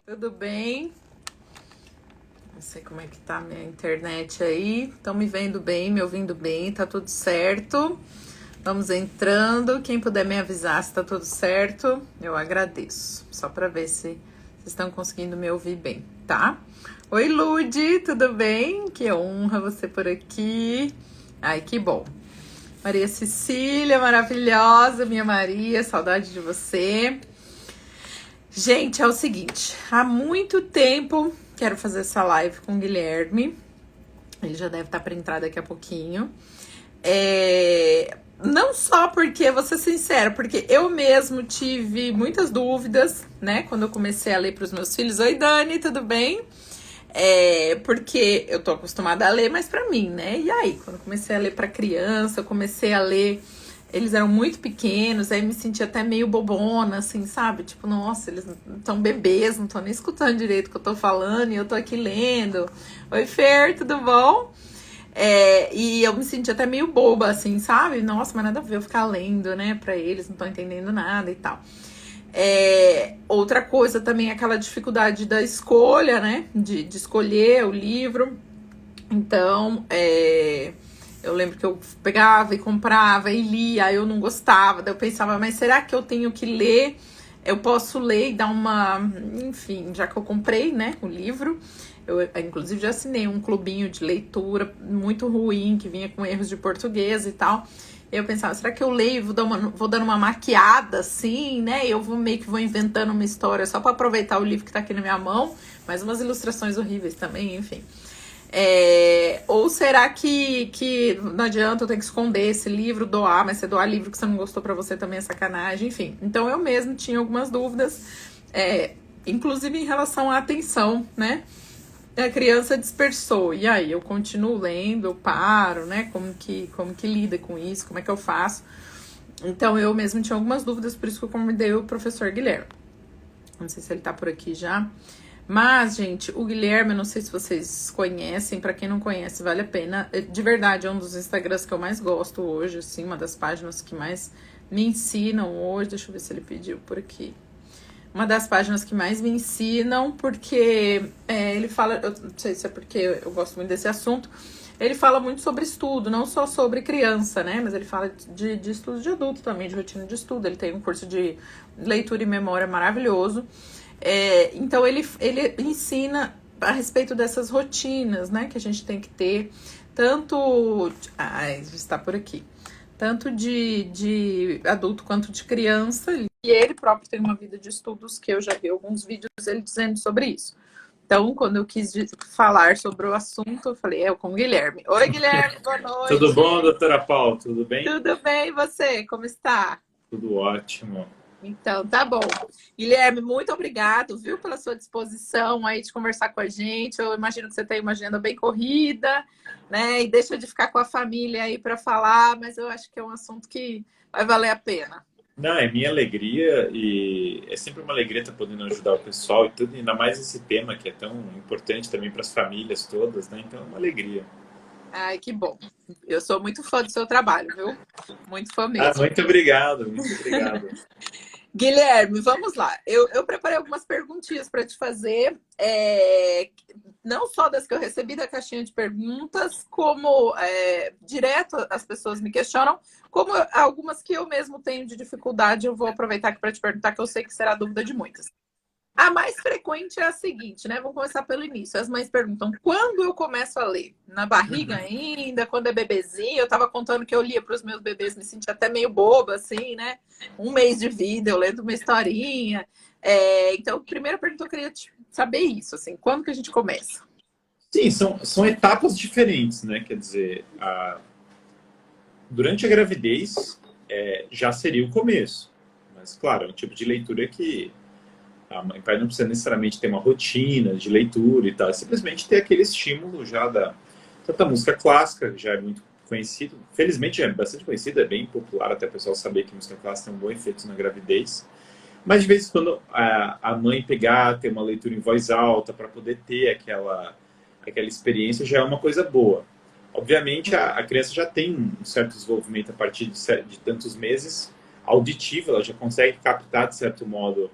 Tudo bem? Não sei como é que tá a minha internet aí. Estão me vendo bem, me ouvindo bem, tá tudo certo. Vamos entrando. Quem puder me avisar se tá tudo certo, eu agradeço. Só para ver se vocês estão conseguindo me ouvir bem, tá? Oi, Lude, tudo bem? Que honra você por aqui. Ai, que bom. Maria Cecília, maravilhosa, minha Maria, saudade de você. Gente, é o seguinte, há muito tempo quero fazer essa live com o Guilherme. Ele já deve estar para entrar daqui a pouquinho. Não só porque, vou ser sincera, porque eu mesmo tive muitas dúvidas, né? Quando eu comecei a ler para os meus filhos. Oi, Dani, tudo bem? Porque eu tô acostumada a ler, mas para mim, né? E aí, quando eu comecei a ler para criança, eu comecei a ler. Eles eram muito pequenos, aí me senti até meio bobona, assim, sabe? Tipo, nossa, eles estão bebês, não estão nem escutando direito o que eu tô falando, e eu tô aqui lendo. Oi, Fer, tudo bom? E eu me senti até meio boba, assim, sabe? Nossa, mas nada a ver eu ficar lendo, né, pra eles, não estão entendendo nada e tal. Outra coisa também é aquela dificuldade da escolha, né? De escolher o livro. Então, eu lembro que eu pegava e comprava e lia, aí eu não gostava, daí eu pensava, mas será que eu tenho que ler? Eu posso ler e dar uma... Enfim, já que eu comprei, né, o livro, eu inclusive já assinei um clubinho de leitura muito ruim, que vinha com erros de português e tal. Eu pensava, será que eu leio e vou dando uma maquiada assim, né? Eu meio que vou inventando uma história só para aproveitar o livro que tá aqui na minha mão, mas umas ilustrações horríveis também, enfim. Ou será que não adianta eu ter que esconder esse livro, doar, mas você doar livro que você não gostou pra você também é sacanagem, enfim. Então eu mesmo tinha algumas dúvidas, inclusive em relação à atenção, né? A criança dispersou, e aí eu continuo lendo, eu paro, né? Como que lida com isso, como é que eu faço? Então eu mesmo tinha algumas dúvidas, por isso que eu convidei o professor Guilherme. Não sei se ele tá por aqui já. Mas, gente, o Guilherme, eu não sei se vocês conhecem, pra quem não conhece, vale a pena. De verdade, é um dos Instagrams que eu mais gosto hoje, assim, uma das páginas que mais me ensinam hoje. Deixa eu ver se ele pediu por aqui. Uma das páginas que mais me ensinam, porque ele fala, eu não sei se é porque eu gosto muito desse assunto, ele fala muito sobre estudo, não só sobre criança, né? Mas ele fala de estudo de adulto também, de rotina de estudo. Ele tem um curso de leitura e memória maravilhoso. Então ele ensina a respeito dessas rotinas, né, que a gente tem que ter, tanto está por aqui, tanto de adulto quanto de criança, e ele próprio tem uma vida de estudos que eu já vi alguns vídeos ele dizendo sobre isso. Então, quando eu quis falar sobre o assunto, eu falei, com o Guilherme. Oi, Guilherme, boa noite. Tudo bom, doutora Paula? Tudo bem? Tudo bem, e você? Como está? Tudo ótimo. Então, tá bom. Guilherme, muito obrigado, viu, pela sua disposição aí de conversar com a gente. Eu imagino que você tem uma agenda bem corrida, né? E deixa de ficar com a família aí para falar, mas eu acho que é um assunto que vai valer a pena. Não, é minha alegria e é sempre uma alegria estar podendo ajudar o pessoal e tudo, ainda mais esse tema que é tão importante também para as famílias todas, né? Então é uma alegria. Ai, que bom. Eu sou muito fã do seu trabalho, viu? Muito fã Ah, mesmo. muito obrigado, muito obrigado. Guilherme, vamos lá. Eu preparei algumas perguntinhas para te fazer, não só das que eu recebi da caixinha de perguntas, como direto as pessoas me questionam, como algumas que eu mesmo tenho de dificuldade, eu vou aproveitar aqui para te perguntar, que eu sei que será dúvida de muitas. A mais frequente é a seguinte, né? Vamos começar pelo início. As mães perguntam, quando eu começo a ler? Na barriga ainda? Quando é bebezinho? Eu tava contando que eu lia para os meus bebês, me sentia até meio boba, assim, né? Um mês de vida, eu lendo uma historinha. Então, primeira pergunta, eu queria saber isso, assim, quando que a gente começa? Sim, são etapas diferentes, né? Quer dizer, durante a gravidez já seria o começo. Mas, claro, é um tipo de leitura que a mãe e pai não precisa necessariamente ter uma rotina de leitura e tal, é simplesmente ter aquele estímulo já da música clássica, já é muito conhecido, felizmente é bastante conhecido, é bem popular até o pessoal saber que música clássica tem um bom efeito na gravidez, mas de vez em quando a mãe pegar, ter uma leitura em voz alta para poder ter aquela experiência já é uma coisa boa. Obviamente a criança já tem um certo desenvolvimento a partir de tantos meses, auditivo, ela já consegue captar de certo modo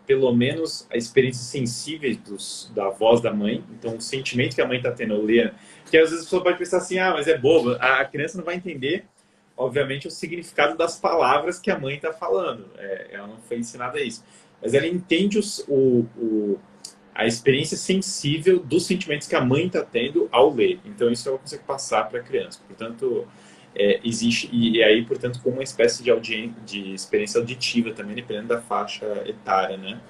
pelo menos a experiência sensível da voz da mãe, então o sentimento que a mãe está tendo ao ler, que às vezes a pessoa pode pensar assim, ah, mas é bobo, a criança não vai entender, obviamente, o significado das palavras que a mãe está falando, ela não foi ensinada a isso, mas ela entende a experiência sensível dos sentimentos que a mãe está tendo ao ler, então isso ela consegue passar para a criança, portanto... existe, e aí, portanto, como uma espécie de experiência auditiva também, dependendo da faixa etária, né?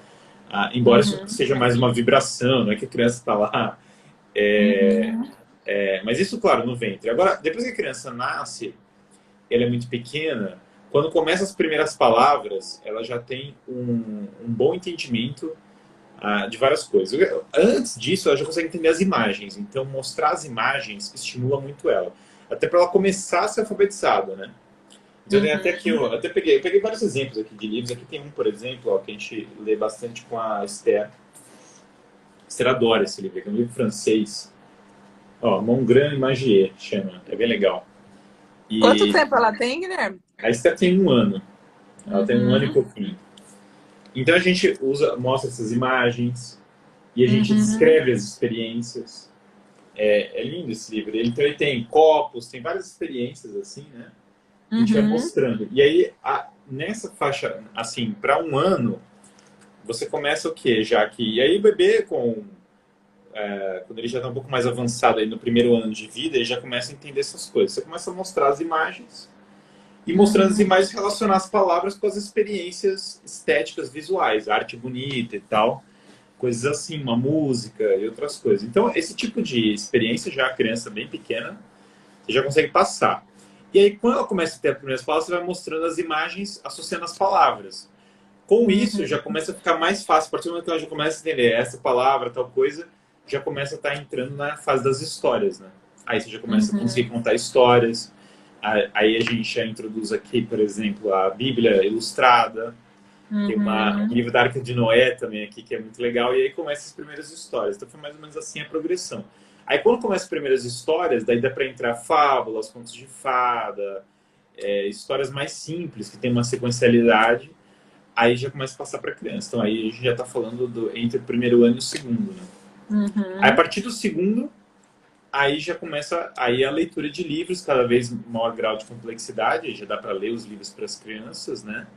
Embora isso seja mais uma vibração, não é que a criança está lá. Mas isso, claro, no ventre. Agora, depois que a criança nasce, ela é muito pequena, quando começa as primeiras palavras, ela já tem um bom entendimento de várias coisas. Antes disso, ela já consegue entender as imagens, então mostrar as imagens estimula muito ela. Até para ela começar a ser alfabetizada, né? Então, até aqui, eu peguei vários exemplos aqui de livros. Aqui tem um, por exemplo, ó, que a gente lê bastante com a Esther. Esther adora esse livro, é um livro francês. Ó, Mongrand e Magier, chama. É bem legal. Quanto tempo ela tem, Guilherme? A Esther tem 1 ano. Ela tem 1 ano e pouquinho. Então a gente mostra essas imagens e a gente descreve as experiências. É lindo esse livro. Então ele tem copos, tem várias experiências assim, né? A gente vai mostrando. E aí, nessa faixa, assim, para 1 ano, você começa o quê? E aí o bebê, quando ele já está um pouco mais avançado aí no primeiro ano de vida, ele já começa a entender essas coisas. Você começa a mostrar as imagens e mostrando as imagens relacionar as palavras com as experiências estéticas, visuais, arte bonita e tal. Coisas assim, uma música e outras coisas. Então, esse tipo de experiência, já a criança bem pequena, você já consegue passar. E aí, quando ela começa a ter as primeiras palavras, você vai mostrando as imagens, associando as palavras. Com isso, já começa a ficar mais fácil. A partir do momento que ela já começa a entender essa palavra, tal coisa, já começa a estar entrando na fase das histórias, né? Aí você já começa a conseguir contar histórias. Aí a gente já introduz aqui, por exemplo, a Bíblia Ilustrada. Tem um livro da Arca de Noé também aqui, que é muito legal. E aí começam as primeiras histórias. Então foi mais ou menos assim a progressão. Aí quando começam as primeiras histórias, daí dá para entrar fábulas, contos de fada, histórias mais simples, que tem uma sequencialidade. Aí já começa a passar para criança. Então aí a gente já está falando entre o primeiro ano e o segundo, né? Aí a partir do segundo, aí já começa a leitura de livros, cada vez maior grau de complexidade. Aí já dá para ler os livros para as crianças, né?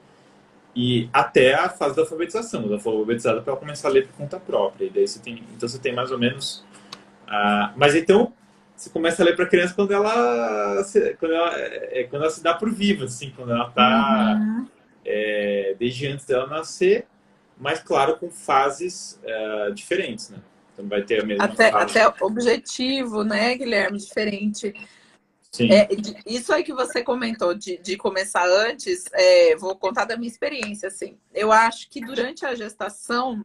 E até a fase da alfabetização. Ela foi alfabetizada para ela começar a ler por conta própria. E daí você tem mais ou menos... mas então, você começa a ler para a criança quando ela se dá por viva, assim, quando ela está... desde antes dela nascer, mas, claro, com fases diferentes, né? Então vai ter a mesma fase. Até objetivo, né, Guilherme? Diferente. Sim. Isso aí que você comentou de começar antes, vou contar da minha experiência, assim. Eu acho que durante a gestação,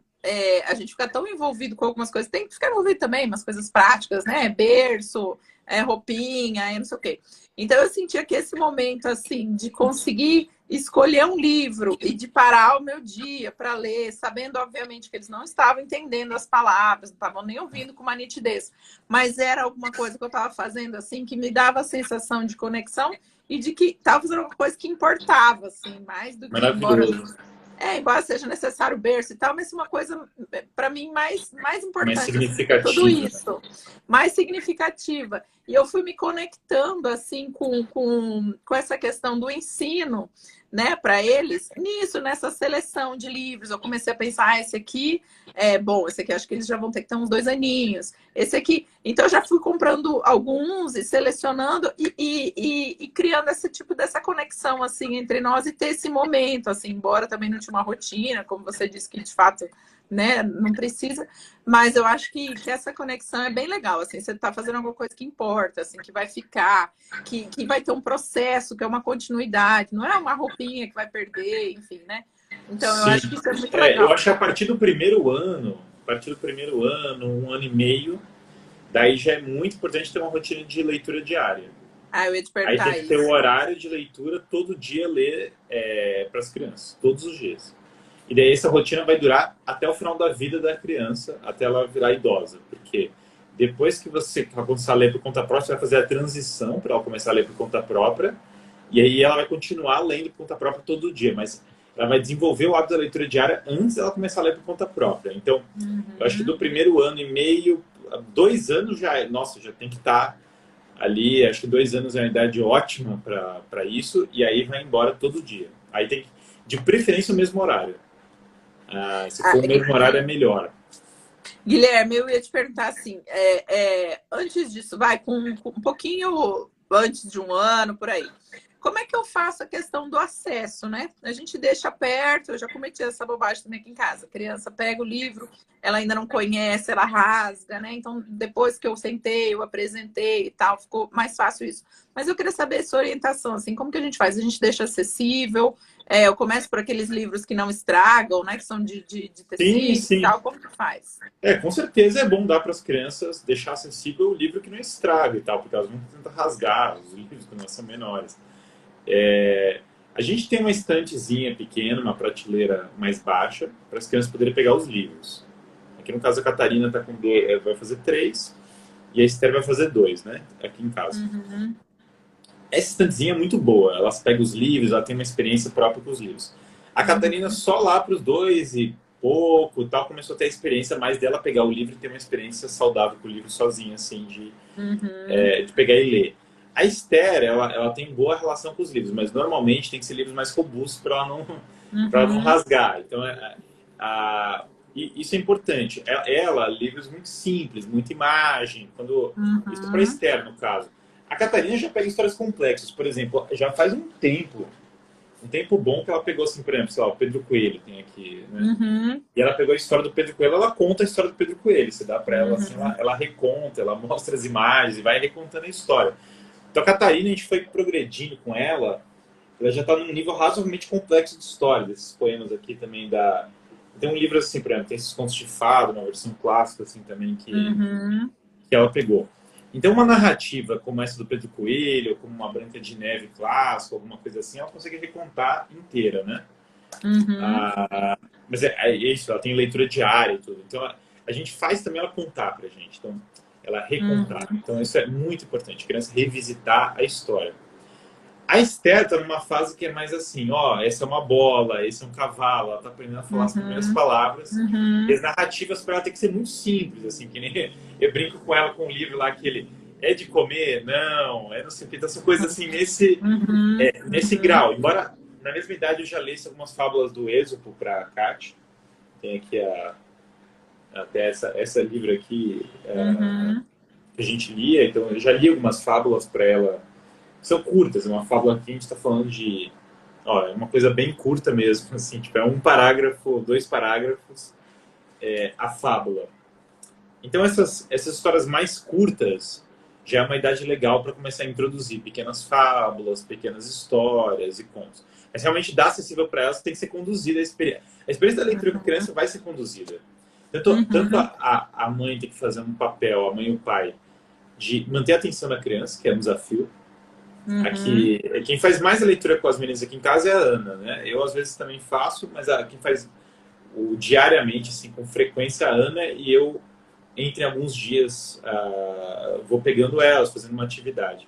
a gente fica tão envolvido com algumas coisas, tem que ficar envolvido também, umas coisas práticas, né? Berço, roupinha, não sei o quê. Então eu sentia que esse momento, assim, de conseguir escolher um livro e de parar o meu dia para ler, sabendo, obviamente, que eles não estavam entendendo as palavras, não estavam nem ouvindo com uma nitidez, mas era alguma coisa que eu estava fazendo, assim, que me dava a sensação de conexão e de que estava fazendo alguma coisa que importava, assim, mais do que embora seja necessário o berço e tal, mas uma coisa, para mim, mais importante. Mais significativa. Tudo isso. Mais significativa. E eu fui me conectando, assim, com essa questão do ensino, né, para eles, nessa seleção de livros. Eu comecei a pensar, esse aqui esse aqui acho que eles já vão ter que ter uns 2 aninhos. Esse aqui, então eu já fui comprando alguns e selecionando e criando esse tipo dessa conexão, assim, entre nós e ter esse momento, assim, embora também não tinha uma rotina, como você disse que de fato, né, não precisa, mas eu acho que essa conexão é bem legal, assim, você está fazendo alguma coisa que importa, assim, que vai ficar, que vai ter um processo, que é uma continuidade, não é uma roupinha que vai perder, enfim, né? Então, eu acho que isso é muito legal. Eu acho que a partir do primeiro ano, 1 ano e meio, daí já é muito importante ter uma rotina de leitura diária. Eu ia te perguntar aí tem que ter um horário de leitura, todo dia ler para as crianças, todos os dias. E daí essa rotina vai durar até o final da vida da criança, até ela virar idosa. Porque depois que você vai começar a ler por conta própria, você vai fazer a transição para ela começar a ler por conta própria. E aí ela vai continuar lendo por conta própria todo dia. Mas ela vai desenvolver o hábito da leitura diária antes dela começar a ler por conta própria. Então, eu acho que Uhum. do primeiro ano e meio, 2 anos já, nossa, já tem que estar ali, acho que 2 anos é uma idade ótima para isso, e aí vai embora todo dia. Aí tem que, de preferência, o mesmo horário. Se Ah, for o mesmo horário, é melhor. Guilherme, eu ia te perguntar assim, antes disso, com um pouquinho antes de um ano, por aí. Como é que eu faço a questão do acesso, né? A gente deixa perto, eu já cometi essa bobagem também aqui em casa. A criança pega o livro, ela ainda não conhece, ela rasga, né? Então, depois que eu sentei, eu apresentei e tal, ficou mais fácil isso. Mas eu queria saber sua orientação, assim, como que a gente faz? A gente deixa acessível? Eu começo por aqueles livros que não estragam, né? Que são de Sim, tecido e sim. tal, como que faz? Com certeza é bom dar para as crianças deixar acessível o livro que não estraga e tal, porque elas não tentam rasgar os livros quando elas são menores. A gente tem uma estantezinha pequena, uma prateleira mais baixa, para as crianças poderem pegar os livros. Aqui no caso a Catarina tá com vai fazer 3 e a Esther vai fazer 2, né? Aqui em casa. Uhum, Essa estantezinha é muito boa, elas pegam os livros, ela tem uma experiência própria com os livros. A Catarina uhum, só lá para os 2 e pouco, tal, começou a ter a experiência mais dela pegar o livro e ter uma experiência saudável com o livro sozinha, assim, uhum, de pegar e ler. A Esther, ela tem boa relação com os livros, mas normalmente tem que ser livros mais robustos para ela não uhum, rasgar. Então, isso é importante. Ela, livros muito simples, muita imagem. Isso para uhum, Esther, no caso. A Catarina já pega histórias complexas. Por exemplo, já faz um tempo bom que ela pegou, assim, por exemplo, sei lá, o Pedro Coelho tem aqui, né? uhum, E ela pegou a história do Pedro Coelho, ela conta a história do Pedro Coelho. Você dá para ela, assim, uhum, ela reconta, ela mostra as imagens e vai recontando a história. Então a Catarina, a gente foi progredindo com ela, ela já está num nível razoavelmente complexo de história, desses poemas aqui também da... Tem um livro assim, por exemplo, tem esses contos de fado, uma versão clássica assim também uhum, que ela pegou. Então uma narrativa como essa do Pedro Coelho, como uma Branca de Neve clássica, alguma coisa assim, ela consegue recontar inteira, né? uhum, Mas é isso, ela tem leitura diária e tudo. Então a gente faz também ela contar pra gente. Então ela recontar. uhum, Então isso é muito importante, a criança revisitar a história. A Esther está numa fase que é mais assim, ó, essa é uma bola, esse é um cavalo, ela está aprendendo a falar as primeiras uhum, palavras. E as uhum, narrativas para ela tem que ser muito simples, assim, que nem eu brinco com ela com um livro lá que ele é de comer, não, é não sei o que, então são coisas assim uhum, nesse grau. Embora na mesma idade eu já lesse algumas fábulas do Êxopo para a Kat, tem aqui até essa livro aqui uhum, que a gente lia, então eu já li algumas fábulas para ela, são curtas, é uma fábula que a gente está falando de é uma coisa bem curta mesmo, assim, tipo, é um parágrafo, 2 parágrafos, a fábula. Então essas histórias mais curtas já é uma idade legal para começar a introduzir pequenas fábulas, pequenas histórias e contos. Mas realmente dá acessível para elas, tem que ser conduzida a experiência. A experiência da leitura com a criança vai ser conduzida. Tanto uhum, a mãe tem que fazer um papel, a mãe e o pai, de manter a atenção da criança, que é um desafio. uhum, Aqui, quem faz mais a leitura com as meninas aqui em casa é a Ana, né? Eu às vezes também faço, mas quem faz diariamente, assim, com frequência, é a Ana, e eu, entre alguns dias, vou pegando elas, fazendo uma atividade.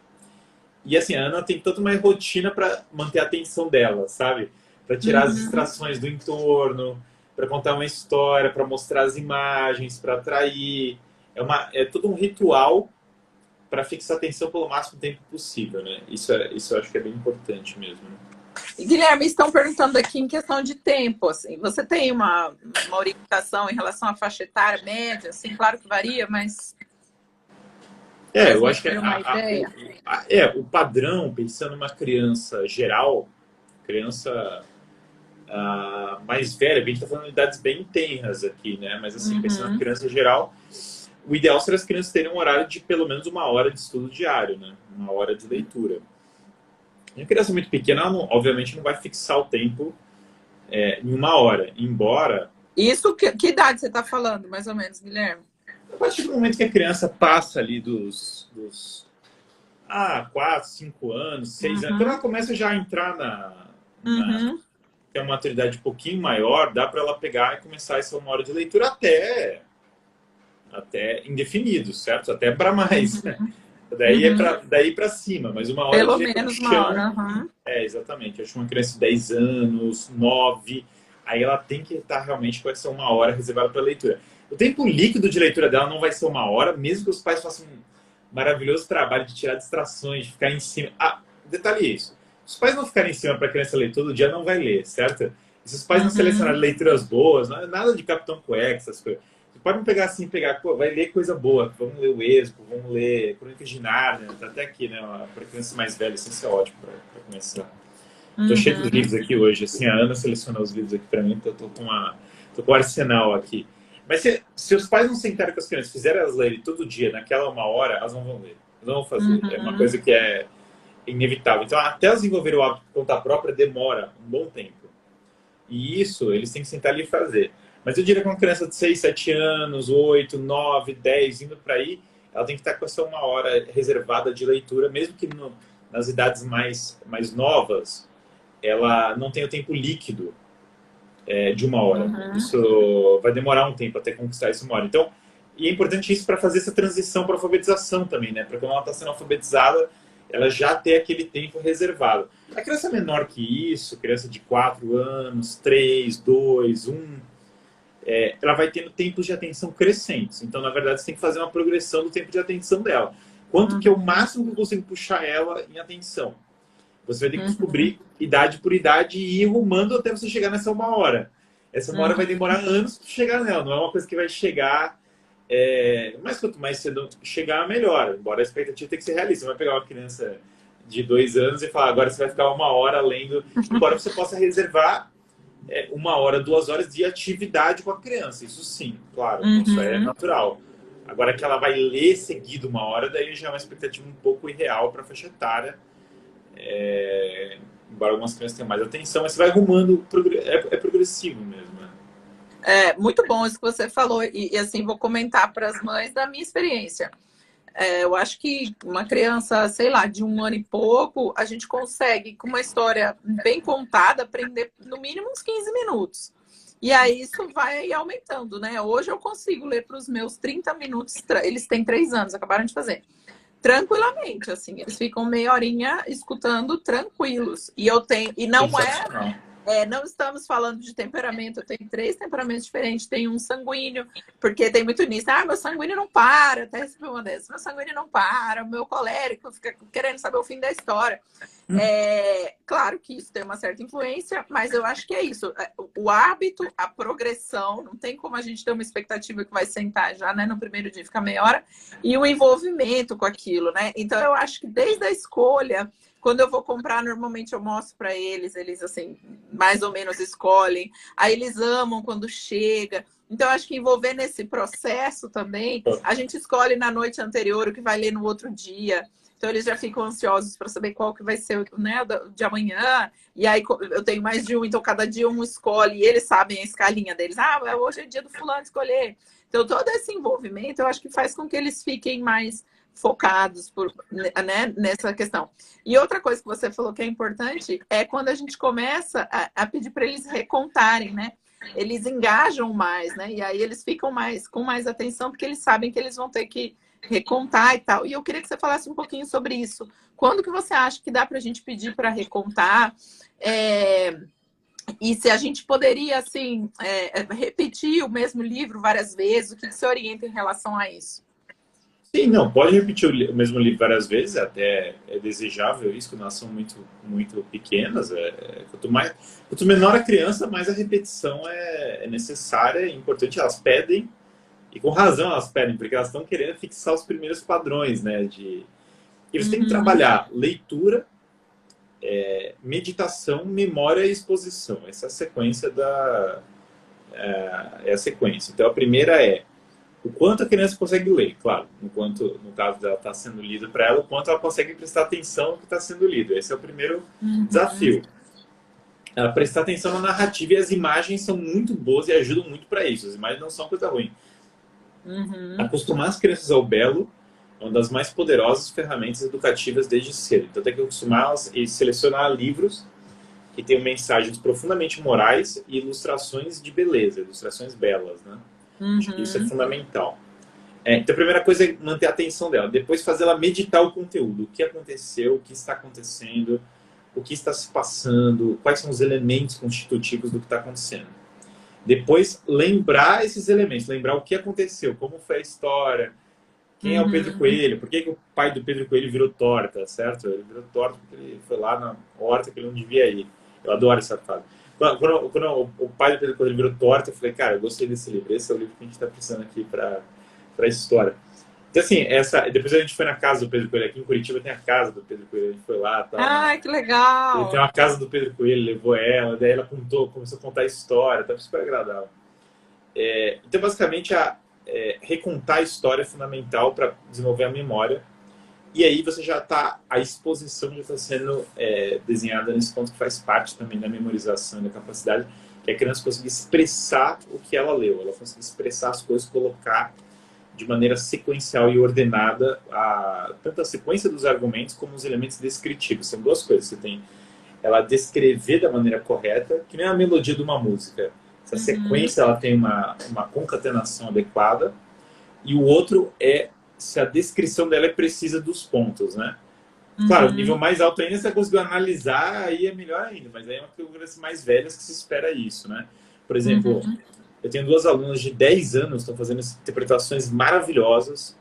E assim, a Ana tem toda uma rotina para manter a atenção dela, sabe? Para tirar as uhum. distrações do entorno, para contar uma história, para mostrar as imagens, para atrair. É todo um ritual para fixar atenção pelo máximo tempo possível, né? Isso eu acho que é bem importante mesmo. Né? E, Guilherme, estão perguntando aqui em questão de tempo, assim, você tem uma orientação em relação à faixa etária média? Assim, claro que varia, mas para a Eu gente acho que ter uma ideia. o padrão, pensando numa criança geral, criança mais velha, a gente está falando de idades bem tenras aqui, né? Mas assim, pensando na Uhum, criança geral, o ideal seria as crianças terem um horário de pelo menos 1 hora de estudo diário, né? 1 hora de leitura. E a criança muito pequena, ela obviamente não vai fixar o tempo em 1 hora, embora isso, que idade você está falando, mais ou menos, Guilherme? a partir do momento que a criança passa ali dos 4, 5 anos, 6 anos, quando ela Uhum, começa já a entrar uhum, ter uma maturidade um pouquinho maior, dá para ela pegar e começar essa 1 hora de leitura até indefinido, certo? Até para mais. uhum. Uhum. daí para cima, mas uma hora Pelo direito no menos uma chão. hora. Uhum. É, exatamente. Eu acho que uma criança de 10 anos, 9, aí ela tem que estar realmente com essa uma hora reservada para leitura. O tempo líquido de leitura dela não vai ser uma hora, mesmo que os pais façam um maravilhoso trabalho de tirar distrações, de ficar em cima. Ah, detalhe isso. Se os pais não ficarem em cima para a criança ler todo dia, não vai ler, certo? E se os pais não selecionarem Uhum. leituras boas, nada de Capitão Cueca, essas coisas. Você pode pegar assim, pegar, pô, vai ler coisa boa. Vamos ler o Êxodo, vamos ler Crônicas de Nárnia, tá até aqui, né? Para crianças mais velhas, assim, isso é ótimo para começar. Tô cheio dos Uhum. livros aqui hoje. Assim, a Ana selecionou os livros aqui para mim, então tô com um arsenal aqui. Mas se os pais não sentarem com as crianças, fizerem elas lerem todo dia, naquela uma hora, elas não vão ler. Elas não vão fazer. É uma Uhum. coisa que é inevitável. Então, até elas desenvolverem o hábito de conta própria, demora um bom tempo. E isso, eles têm que sentar ali e fazer. Mas eu diria que uma criança de 6, 7 anos, 8, 9, 10, indo para aí, ela tem que estar com essa uma hora reservada de leitura, mesmo que nas idades mais novas, ela não tem o tempo líquido de uma hora. Uhum. Isso vai demorar um tempo até conquistar essa uma hora. Então, e é importante isso para fazer essa transição para alfabetização também, né? Para quando ela está sendo alfabetizada, ela já ter aquele tempo reservado. A criança menor que isso, criança de 4 anos, 3, 2, 1, ela vai tendo tempos de atenção crescentes. Então, na verdade, você tem que fazer uma progressão do tempo de atenção dela. Quanto que é o Uhum. máximo que eu consigo puxar ela em atenção? Você vai ter que Uhum. descobrir idade por idade e ir arrumando até você chegar nessa uma hora. Essa uma hora vai Uhum. demorar anos para chegar nela, não é uma coisa que vai chegar. Mas quanto mais cedo chegar, melhor. Embora a expectativa tenha que ser realista. Você vai pegar uma criança de 2 anos e falar, agora você vai ficar uma hora lendo. Embora você possa reservar uma hora, 2 horas de atividade com a criança. Isso sim, claro, isso é Uhum. natural. Agora que ela vai ler seguido uma hora, daí já é uma expectativa um pouco irreal para a faixa etária. Embora algumas crianças tenham mais atenção, mas você vai arrumando, é progressivo mesmo. Né? É muito bom isso que você falou, assim, vou comentar para as mães da minha experiência. Eu acho que uma criança, sei lá, de 1 ano e pouco, a gente consegue, com uma história bem contada, aprender no mínimo uns 15 minutos. E aí isso vai aumentando, né? Hoje eu consigo ler para os meus 30 minutos, eles têm 3 anos, acabaram de fazer. Tranquilamente, assim, eles ficam meia horinha escutando tranquilos. E eu tenho, e não é Sensacional. não estamos falando de temperamento, eu tenho 3 temperamentos diferentes, tem um sanguíneo, porque tem muito nisso, meu sanguíneo não para, até recebi uma dessas, meu sanguíneo não para, o meu colérico fica querendo saber o fim da história. Claro que isso tem uma certa influência, mas eu acho que é isso, o hábito, a progressão, não tem como a gente ter uma expectativa que vai sentar já, né, no primeiro dia, ficar meia hora, e o envolvimento com aquilo, né, então eu acho que desde a escolha, quando eu vou comprar, normalmente eu mostro para eles, eles assim, mais ou menos escolhem. Aí eles amam quando chega. Então, acho que envolver nesse processo também, a gente escolhe na noite anterior o que vai ler no outro dia. Então, eles já ficam ansiosos para saber qual que vai ser, né, de amanhã. E aí, eu tenho mais de um, então cada dia um escolhe. E eles sabem a escalinha deles. Hoje é dia do fulano escolher. Então, todo esse envolvimento, eu acho que faz com que eles fiquem mais focados né, nessa questão. E outra coisa que você falou que é importante é quando a gente começa a pedir para eles recontarem, né? Eles engajam mais, né? E aí eles ficam com mais atenção, porque eles sabem que eles vão ter que recontar e tal. E eu queria que você falasse um pouquinho sobre isso. Quando que você acha que dá para a gente pedir para recontar? E se a gente poderia, assim, repetir o mesmo livro várias vezes, o que você orienta em relação a isso? Sim, não, pode repetir o mesmo livro várias vezes, até é desejável isso, quando elas são muito, muito pequenas. Quanto menor a criança, mais a repetição é necessária, é importante. Elas pedem, e com razão elas pedem, porque elas estão querendo fixar os primeiros padrões, né? E você tem que Uhum, trabalhar leitura, meditação, memória e exposição. Essa é a sequência é a sequência. Então a primeira é o quanto a criança consegue ler, claro, no caso dela está sendo lido para ela, o quanto ela consegue prestar atenção no que está sendo lido. Esse é o primeiro uhum, desafio. Ela prestar atenção na narrativa e as imagens são muito boas e ajudam muito para isso. As imagens não são coisa ruim. uhum, Acostumar as crianças ao belo é uma das mais poderosas ferramentas educativas desde cedo. Então tem que acostumá-las e selecionar livros que tenham mensagens profundamente morais e ilustrações de beleza, ilustrações belas, né? Acho que isso é uhum. fundamental. Então a primeira coisa é manter a atenção dela. Depois fazer ela meditar o conteúdo. O que aconteceu, o que está acontecendo, o que está se passando, quais são os elementos constitutivos do que está acontecendo. Depois lembrar esses elementos, lembrar o que aconteceu, como foi a história, quem é o Pedro Coelho, por que o pai do Pedro Coelho virou torta, certo? Ele virou torta porque ele foi lá na horta que ele não devia ir. Eu adoro essa frase. Quando o pai do Pedro Coelho virou torta, eu falei, cara, eu gostei desse livro. Esse é o livro que a gente está precisando aqui para a história. Então, assim, depois a gente foi na casa do Pedro Coelho. Aqui em Curitiba tem a casa do Pedro Coelho. A gente foi lá. Tá, Ai, que legal! Ele tem uma casa do Pedro Coelho, levou ela. Daí ela começou a contar a história. Estava super agradável. Então, basicamente, recontar a história é fundamental para desenvolver a memória. E aí você a exposição já está sendo desenhada nesse ponto que faz parte também da memorização, da capacidade que a criança conseguir expressar o que ela leu. Ela conseguir expressar as coisas, colocar de maneira sequencial e ordenada tanto a sequência dos argumentos como os elementos descritivos. São duas coisas. Você tem ela descrever da maneira correta, que nem a melodia de uma música. Essa sequência ela tem uma concatenação adequada, e o outro é se a descrição dela é precisa dos pontos, né? Claro, o nível mais alto ainda você conseguiu analisar, aí é melhor ainda, mas aí é uma criança mais velha que se espera isso, né? Por exemplo, eu tenho duas alunas de 10 anos que estão fazendo interpretações maravilhosas.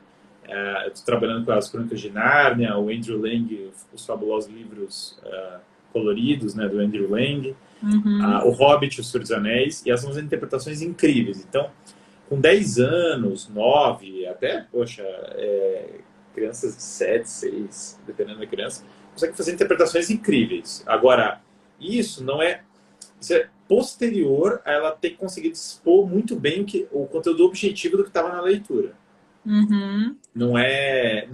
Eu estou trabalhando com as Crônicas de Nárnia, o Andrew Lang, os fabulosos livros coloridos, né, do Andrew Lang, o Hobbit, o Senhor dos Anéis, e elas estão fazendo interpretações incríveis. Então, com 10 anos, 9, até, poxa, crianças de 7, 6, dependendo da criança, conseguem fazer interpretações incríveis. Agora, isso é posterior a ela ter conseguido expor muito bem o conteúdo objetivo do que estava na leitura. Não é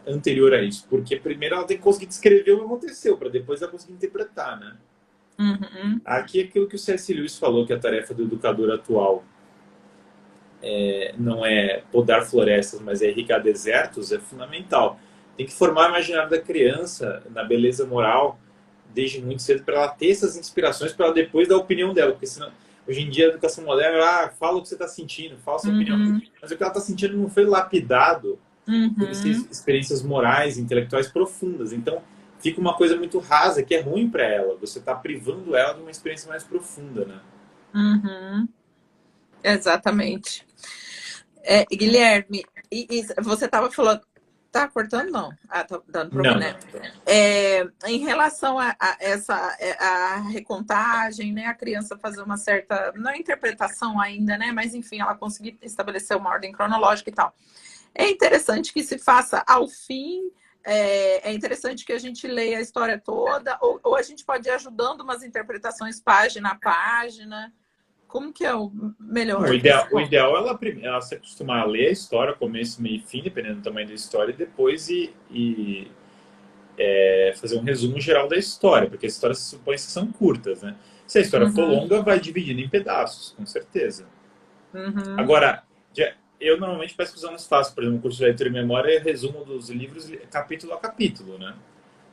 anterior a isso, porque primeiro ela tem que conseguir descrever o que aconteceu, para depois ela conseguir interpretar, né? Aqui é aquilo que o C.S. Lewis falou, que a tarefa do educador atual não é podar florestas, mas é irrigar desertos, é fundamental. Tem que formar o imaginário da criança na beleza moral desde muito cedo, para ela ter essas inspirações, para ela depois dar a opinião dela, porque senão, hoje em dia a educação moderna, fala o que você está sentindo, fala a sua opinião, mas o que ela está sentindo não foi lapidado por essas experiências morais, intelectuais profundas. Então fica uma coisa muito rasa, que é ruim para ela. Você está privando ela de uma experiência mais profunda, né? Exatamente. Guilherme, e você estava falando... Tá cortando? Não. Tá dando problema. Em relação a a recontagem, né? A criança fazer uma certa... Não é interpretação ainda, né? Mas, enfim, ela conseguir estabelecer uma ordem cronológica e tal. É interessante que se faça ao fim... É interessante que a gente leia a história toda, ou a gente pode ir ajudando umas interpretações página a página. Como que é o melhor? O ideal é ela se acostumar a ler a história, começo, meio e fim, dependendo do tamanho da história, e depois fazer um resumo geral da história, porque as histórias se supõe que são curtas, né? Se a história for longa, vai dividindo em pedaços, com certeza. Agora, eu normalmente peço que os alunos façam, por exemplo, um curso de leitura e memória, resumo dos livros capítulo a capítulo, né?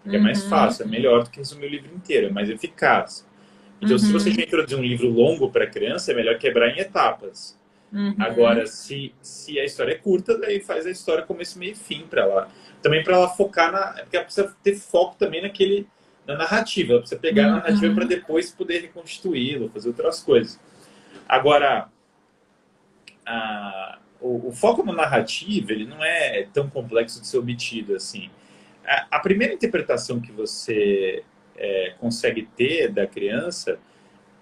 Porque é mais fácil, é melhor do que resumir o livro inteiro, é mais eficaz. Então, se você já introduzir um livro longo para a criança, é melhor quebrar em etapas. Agora, se a história é curta, daí faz a história começo, meio e fim para ela. Também para ela focar porque ela precisa ter foco também na narrativa. Ela precisa pegar a narrativa para depois poder reconstituí-la, fazer outras coisas. Agora, o foco na narrativa, ele não é tão complexo de ser obtido assim. A primeira interpretação que você consegue ter da criança,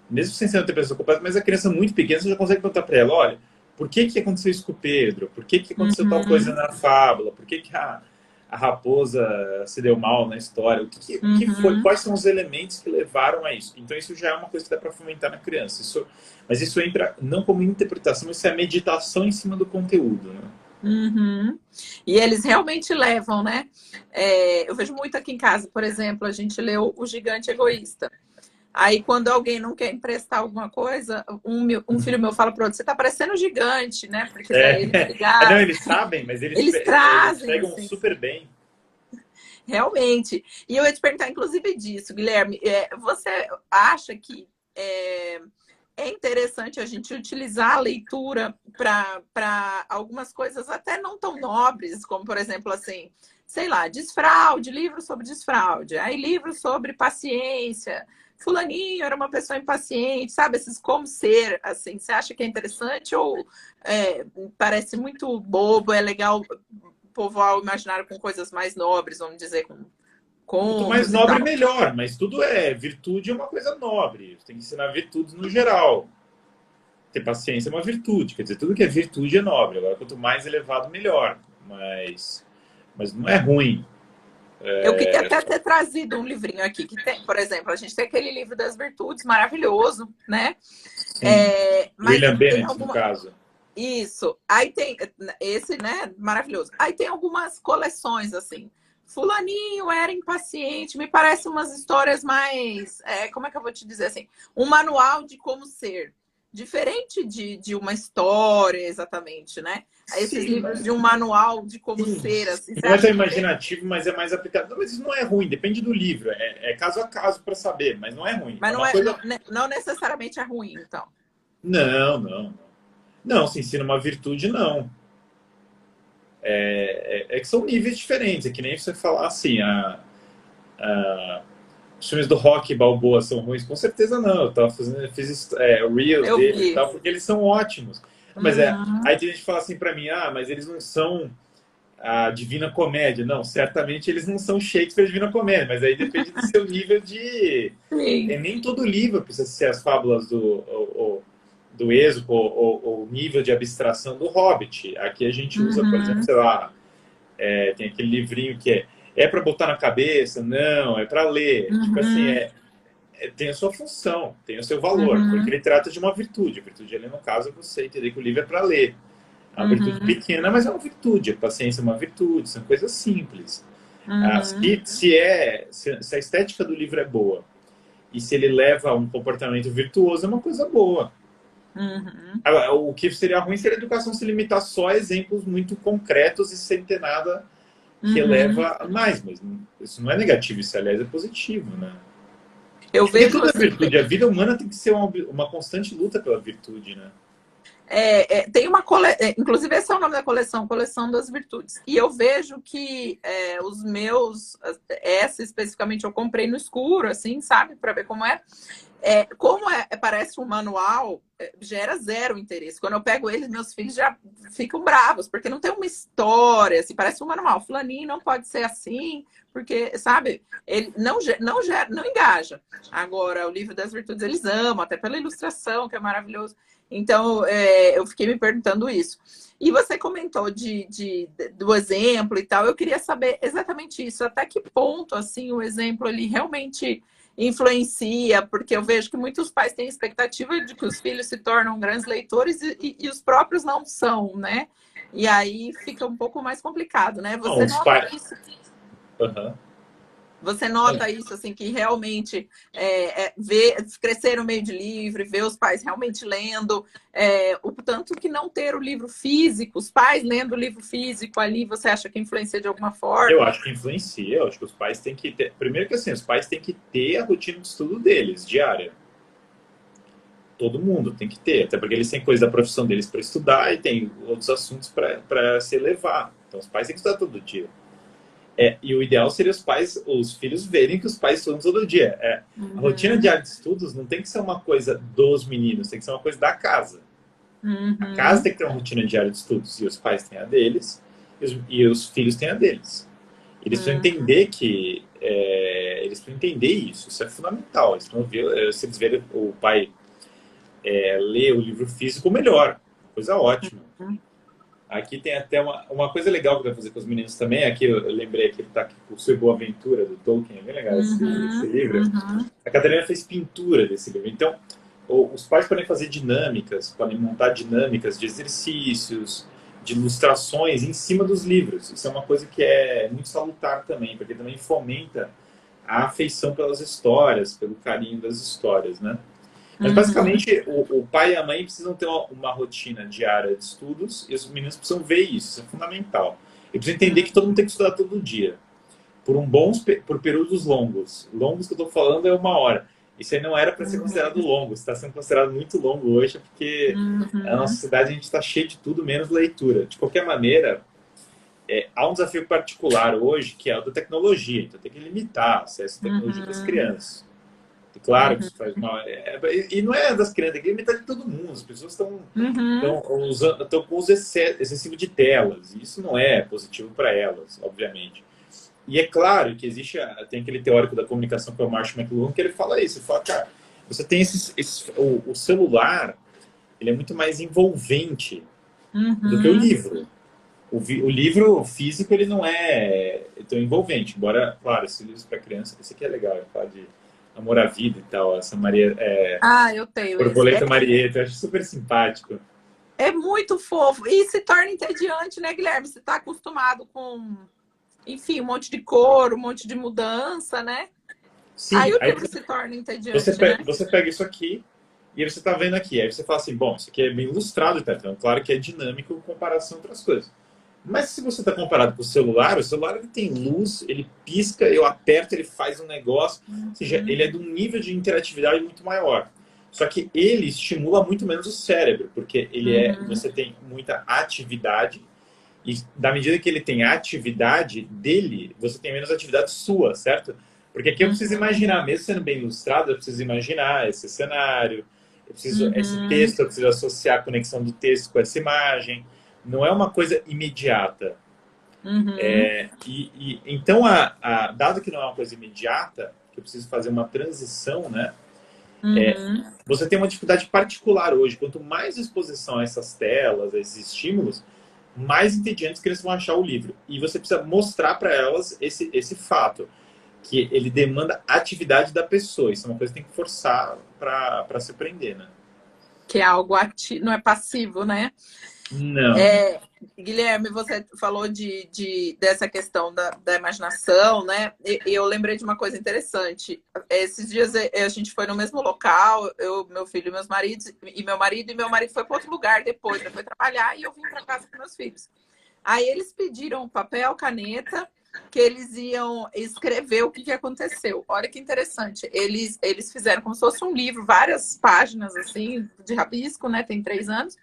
mesmo sem ser uma interpretação completa, mas a criança muito pequena, você já consegue perguntar para ela, olha, por que aconteceu isso com o Pedro? Por que aconteceu tal coisa na fábula? Por que a raposa se deu mal na história? O que foi? Quais são os elementos que levaram a isso? Então isso já é uma coisa que dá para fomentar na criança. Mas isso entra não como interpretação, isso é meditação em cima do conteúdo, né? E eles realmente levam, né? Eu vejo muito aqui em casa, por exemplo, a gente leu O Gigante Egoísta. Aí, quando alguém não quer emprestar alguma coisa, um filho meu fala para outro, você tá parecendo um gigante, né? Porque daí eles ligaram. Não, eles sabem, mas eles trazem, pegam assim, super bem. Realmente. E eu ia te perguntar, inclusive, disso, Guilherme. Você acha que é interessante a gente utilizar a leitura para algumas coisas até não tão nobres, como, por exemplo, assim, sei lá, desfraude, livro sobre desfraude, aí livro sobre paciência. Fulaninho era uma pessoa impaciente, sabe? Esses como ser, assim, você acha que é interessante ou parece muito bobo, é legal povoar o imaginário com coisas mais nobres, vamos dizer, com Quanto mais contos e nobre, tal? melhor. Mas tudo virtude é uma coisa nobre. Você tem que ensinar virtudes no geral. Ter paciência é uma virtude. Quer dizer, tudo que é virtude é nobre. Agora, quanto mais elevado, melhor. Mas não é ruim. Eu queria até ter trazido um livrinho aqui, que tem, por exemplo, a gente tem aquele livro das virtudes, maravilhoso, né? Mas William tem Bennett, no alguma. caso. Isso. Aí tem esse, né? Maravilhoso. Aí tem algumas coleções, assim. Fulaninho era impaciente, me parece umas histórias mais. Como é que eu vou te dizer assim? Um manual de como ser. Diferente de uma história, exatamente, né? Esses livros de um manual de como ser, assim. Você Não é tão acha que imaginativo, mas é mais aplicado. Não, mas isso não é ruim, depende do livro. É caso a caso para saber, mas não é ruim. Mas É uma coisa. não necessariamente é ruim, então. Não. Não, se ensina uma virtude, não. É que são níveis diferentes. É que nem você falar assim, os filmes do Rock Balboa são ruins? Com certeza não. Fiz Reels Eu dele e vi. tal, porque eles são ótimos. Mas Uhum. aí tem gente que fala assim para mim, mas eles não são a Divina Comédia. Não, certamente eles não são Shakespeare Divina Comédia, mas aí depende do seu nível de... Sim. Nem todo livro precisa ser as fábulas do Êxodo ou o nível de abstração do Hobbit. Aqui a gente usa, por exemplo, Uhum. sei lá, tem aquele livrinho que é para botar na cabeça? Não, é para ler. Tipo assim, Uhum. tem a sua função, tem o seu valor, porque Uhum. ele trata de uma virtude. A virtude ali, no caso, é você entender que o livro é para ler. É uma virtude Uhum. pequena, mas é uma virtude. A paciência é uma virtude, são coisas simples. Uhum. Se a estética do livro é boa e se ele leva a um comportamento virtuoso, é uma coisa boa. Uhum. Agora, o que seria ruim seria a educação se limitar só a exemplos muito concretos e sem ter nada que Uhum. eleva a mais. Mas isso não é negativo, isso, aliás, é positivo, né? Eu Porque vejo tudo é assim, virtude. A vida humana tem que ser uma constante luta pela virtude, né? tem inclusive esse é o nome da coleção, Coleção das Virtudes. E eu vejo que os meus, essa especificamente eu comprei no escuro, assim, sabe, para ver como é. Como parece um manual, gera zero interesse. Quando eu pego eles, meus filhos já ficam bravos, porque não tem uma história, assim, parece um manual. Fulaninho não pode ser assim, porque, sabe, ele não engaja. Agora, o livro das virtudes eles amam, até pela ilustração, que é maravilhoso. Então, eu fiquei me perguntando isso. E você comentou do exemplo e tal. Eu queria saber exatamente isso. Até que ponto, assim, o exemplo ele realmente influencia, porque eu vejo que muitos pais têm expectativa de que os filhos se tornam grandes leitores e os próprios não são, né? E aí fica um pouco mais complicado, né? Não, Você os nota pais. isso? Uhum. Você nota isso, assim, que realmente crescer no meio de livro, ver os pais realmente lendo, o tanto que não ter o livro físico, os pais lendo o livro físico ali, você acha que influencia de alguma Eu forma? acho que influencia. Eu acho que os pais têm que ter. Primeiro que assim, os pais têm que ter a rotina de estudo deles, diária. Todo mundo tem que ter, até porque eles têm coisa da profissão deles para estudar e tem outros assuntos para se levar. Então os pais têm que estudar todo dia. E o ideal seria os filhos verem que os pais estudam todo dia. A rotina Uhum, diária de estudos não tem que ser uma coisa dos meninos, tem que ser uma coisa da casa. A casa uhum, tem que ter uma rotina diária de estudos e os pais têm a deles e os filhos têm a deles. Eles precisam uhum, entender eles precisam entender isso. Isso é fundamental. Se eles verem o pai ler o livro físico, melhor. Coisa ótima. uhum, Aqui tem até uma coisa legal que eu vou fazer com os meninos também. Aqui eu lembrei que ele está aqui com o Seu Boa Aventura, do Tolkien. É bem legal esse uhum, livro. uhum, A Catarina fez pintura desse livro. Então, os pais podem fazer dinâmicas, podem montar dinâmicas de exercícios, de ilustrações em cima dos livros. Isso é uma coisa que é muito salutar também, porque também fomenta a afeição pelas histórias, pelo carinho das histórias, né? Mas uhum, basicamente o pai e a mãe precisam ter uma rotina diária de estudos e os meninos precisam ver isso, isso é fundamental. E precisam entender que todo mundo tem que estudar todo dia, por períodos longos. Longos que eu estou falando é 1 hora. Isso aí não era para ser considerado longo, está sendo considerado muito longo hoje, porque a nossa Uhum. sociedade a gente está cheio de tudo menos leitura. De qualquer maneira, há um desafio particular hoje, que é o da tecnologia. Então tem que limitar acesso à tecnologia das Uhum. crianças. E claro que Uhum. isso faz mal. E não é das crianças, tem que limitar de todo mundo. As pessoas Uhum. estão com uso excessivo de telas. E isso não é positivo para elas, obviamente. E é claro que tem aquele teórico da comunicação que é o Marshall McLuhan, que ele fala isso. Ele fala, cara, você tem o celular, ele é muito mais envolvente do que o Uhum. livro. O livro físico, ele não é tão envolvente. Embora, claro, esse livro para criança, esse aqui é legal. Ele fala de amor à vida e tal. Essa Maria, Ah, eu tenho esse. Borboleta Marieta, eu acho super simpático. É muito fofo. E se torna entediante, né, Guilherme? Você está acostumado com, enfim, um monte de cor, um monte de mudança, né? Aí Sim, o aí livro se torna entediante, né? você pega isso aqui e aí você está vendo aqui. Aí você fala assim, bom, isso aqui é bem ilustrado, tá? Então, claro que é dinâmico em comparação a outras coisas. Mas se você está comparado com o celular ele tem luz, ele pisca, eu aperto, ele faz um negócio. Ou seja, Uhum. ele é de um nível de interatividade muito maior. Só que ele estimula muito menos o cérebro, porque Uhum. você tem muita atividade, e da medida que ele tem atividade dele, você tem menos atividade sua, certo? Porque aqui eu preciso Uhum. imaginar, mesmo sendo bem ilustrado, eu preciso imaginar esse cenário, esse Uhum. texto, eu preciso associar a conexão do texto com essa imagem. Não é uma coisa imediata. Uhum. Então, dado que não é uma coisa imediata, que eu preciso fazer uma transição, né? Uhum. Você tem uma dificuldade particular hoje. Quanto mais exposição a essas telas, a esses estímulos, mais entediantes que eles vão achar o livro. E você precisa mostrar para elas esse fato, que ele demanda atividade da pessoa. Isso é uma coisa que tem que forçar para se prender, né? Que é algo ativo, não é passivo, né? Não. É, Guilherme, você falou dessa questão da imaginação, né? E eu lembrei de uma coisa interessante. Esses dias a gente foi no mesmo local, eu, meu filho e meus maridos, e meu marido foi para outro lugar depois, ele foi trabalhar e eu vim para casa com meus filhos. Aí eles pediram papel, caneta, que eles iam escrever o que aconteceu. Olha que interessante. Eles fizeram como se fosse um livro, várias páginas assim, de rabisco, né? Tem 3 anos.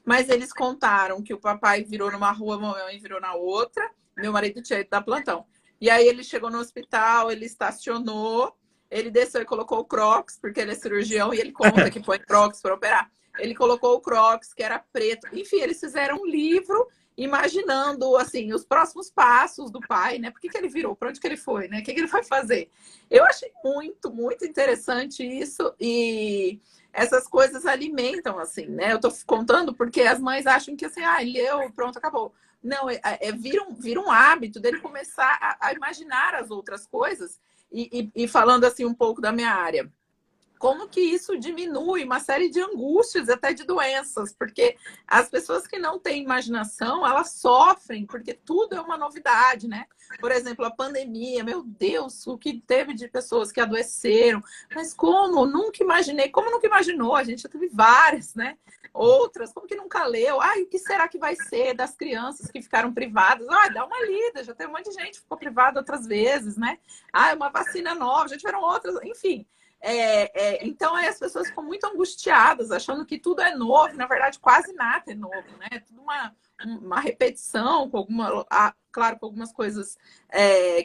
Mas eles contaram que o papai virou numa rua, a mamãe virou na outra. Meu marido tinha ido dar plantão. E aí ele chegou no hospital, ele estacionou, ele desceu e colocou o Crocs, porque ele é cirurgião e ele conta que põe Crocs para operar. Ele colocou o Crocs, que era preto. Enfim, eles fizeram um livro imaginando assim os próximos passos do pai, né? Por que ele virou? Para onde que ele foi, né? O que ele vai fazer? Eu achei muito, muito interessante isso e essas coisas alimentam, assim, né? Eu tô contando porque as mães acham que assim, ah, leu, pronto, acabou. Não, vira um hábito dele começar a imaginar as outras coisas e falando assim um pouco da minha área como que isso diminui uma série de angústias, até de doenças, porque as pessoas que não têm imaginação, elas sofrem, porque tudo é uma novidade, né? Por exemplo, a pandemia, meu Deus, o que teve de pessoas que adoeceram, mas como? Nunca imaginei, como nunca imaginou? A gente já teve várias, né? Outras, como que nunca leu? Ai, o que será que vai ser das crianças que ficaram privadas? Ai, dá uma lida, já tem um monte de gente que ficou privada outras vezes, né? Ai, uma vacina nova, já tiveram outras, enfim. Então, as pessoas ficam muito angustiadas, achando que tudo é novo. Na verdade, quase nada é novo, né? É tudo uma repetição, claro, com algumas coisas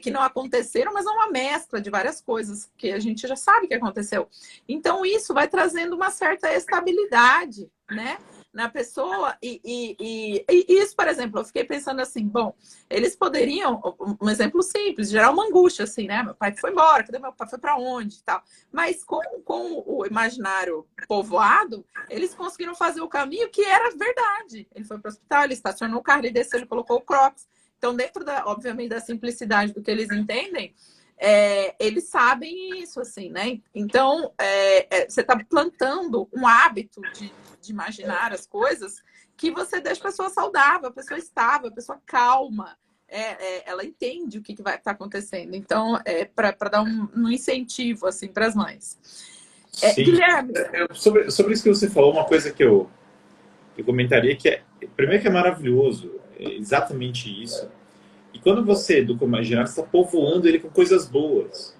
que não aconteceram, mas é uma mescla de várias coisas que a gente já sabe que aconteceu. Então, isso vai trazendo uma certa estabilidade, né? Na pessoa, e isso, por exemplo, eu fiquei pensando assim, bom, eles poderiam, um exemplo simples, gerar uma angústia, assim, né? Meu pai foi embora, cadê meu pai? Foi para onde e tal. Mas com o imaginário povoado, eles conseguiram fazer o caminho que era verdade. Ele foi para o hospital, ele estacionou o carro, ele desceu, ele colocou o Crocs. Então, dentro, obviamente, da simplicidade do que eles entendem, eles sabem isso, assim, né? Então, você está plantando um hábito de imaginar as coisas que você deixa a pessoa saudável, a pessoa estável, a pessoa calma. Ela entende o que vai estar acontecendo. Então, para dar um incentivo assim para as mães. Sim. Guilherme. Sobre isso que você falou, uma coisa que eu comentaria que primeiro que é maravilhoso, é exatamente isso. E quando você educa o imaginário, você está povoando ele com coisas boas.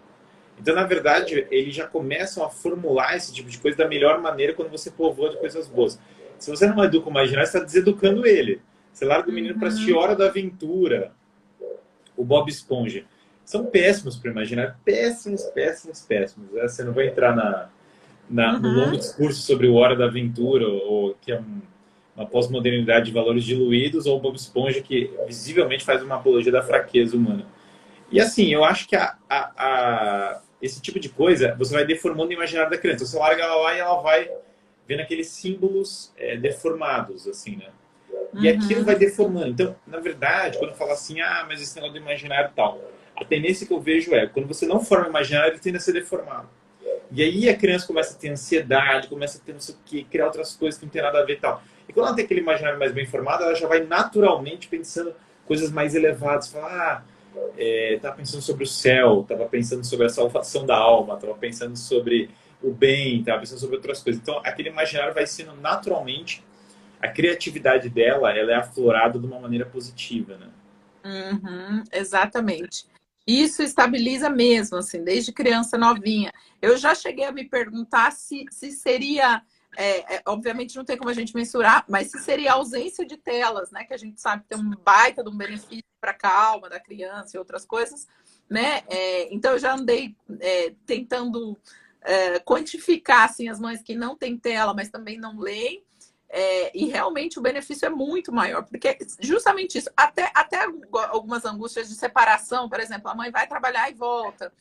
Então, na verdade, eles já começam a formular esse tipo de coisa da melhor maneira quando você povoa de coisas boas. Se você não educa o imaginário, você está deseducando ele. Você larga o menino para assistir Hora da Aventura, o Bob Esponja. São péssimos para o imaginário. Péssimos, péssimos, péssimos. Você não vai entrar no longo discurso sobre o Hora da Aventura, ou que é uma pós-modernidade de valores diluídos, ou o Bob Esponja, que visivelmente faz uma apologia da fraqueza humana. E assim, eu acho que esse tipo de coisa, você vai deformando o imaginário da criança. Você larga ela lá e ela vai vendo aqueles símbolos deformados, assim, né? E aquilo vai deformando. Então, na verdade, quando fala assim, mas esse negócio do imaginário e tal, a tendência que eu vejo quando você não forma o imaginário, ele tende a ser deformado. E aí a criança começa a ter ansiedade, começa a ter não sei o quê, criar outras coisas que não tem nada a ver e tal. E quando ela tem aquele imaginário mais bem formado, ela já vai naturalmente pensando coisas mais elevadas. Fala, estava pensando sobre o céu, estava pensando sobre a salvação da alma, estava pensando sobre o bem, estava pensando sobre outras coisas. Então, aquele imaginário vai sendo naturalmente, a criatividade dela, ela é aflorada de uma maneira positiva, né? Exatamente. Isso estabiliza mesmo, assim, desde criança novinha. Eu já cheguei a me perguntar se seria, obviamente não tem como a gente mensurar, mas se seria a ausência de telas, né? Que a gente sabe que tem um baita de um benefício para a calma da criança e outras coisas, né? Então eu já andei tentando quantificar assim, as mães que não têm tela, mas também não leem. E realmente o benefício é muito maior, porque justamente isso, até algumas angústias de separação, por exemplo, a mãe vai trabalhar e volta.